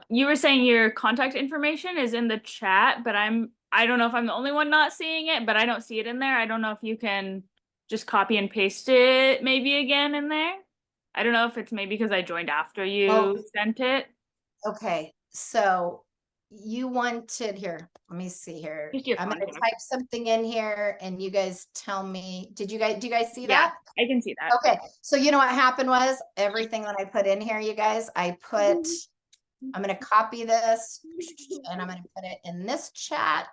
You were saying your contact information is in the chat, but I don't know if I'm the only one not seeing it, but I don't see it in there. I don't know if you can just copy and paste it maybe again in there. I don't know if it's maybe because I joined after you sent it. Okay, so you wanted here. Let me see here. I'm going to type something in here, and you guys tell me. Do you guys see that? I can see that. Okay, so you know what happened was everything that I put in here, you guys, I put I'm gonna copy this and I'm gonna put it in this chat.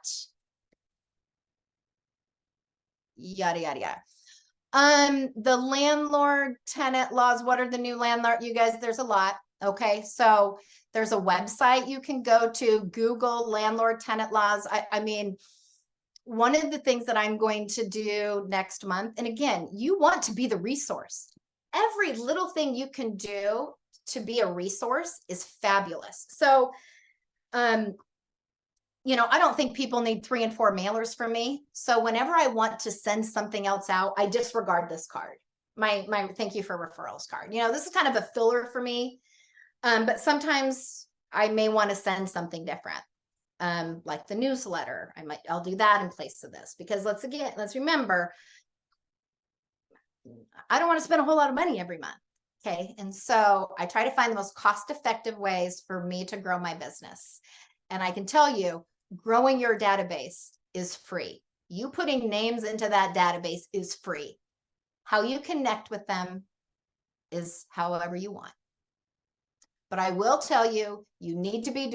Yada, yada, yada. The landlord tenant laws, what are the new landlord? You guys, there's a lot. Okay, so there's a website you can go to, Google landlord tenant laws. I mean, one of the things that I'm going to do next month, and again, you want to be the resource. Every little thing you can do to be a resource is fabulous. So, you know, I don't think people need 3 and 4 mailers from me. So whenever I want to send something else out, I disregard this card. My thank you for referrals card. You know, this is kind of a filler for me. But sometimes I may want to send something different. Like the newsletter. I'll do that in place of this, because let's remember, I don't want to spend a whole lot of money every month. Okay. And so I try to find the most cost-effective ways for me to grow my business. And I can tell you, growing your database is free. You putting names into that database is free. How you connect with them is however you want. But I will tell you, you need to be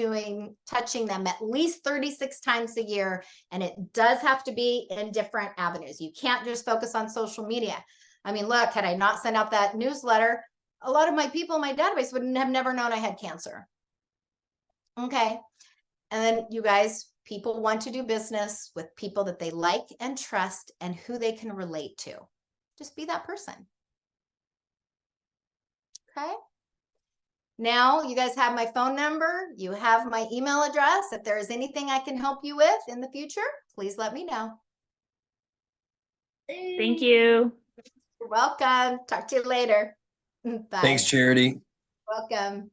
touching them at least 36 times a year. And it does have to be in different avenues. You can't just focus on social media. I mean, look, had I not sent out that newsletter, a lot of my people in my database wouldn't have never known I had cancer. Okay. And then you guys, people want to do business with people that they like and trust and who they can relate to. Just be that person. Okay. Now you guys have my phone number. You have my email address. If there is anything I can help you with in the future, please let me know. Thank you. You're welcome. Talk to you later. Bye. Thanks, Charity. Welcome.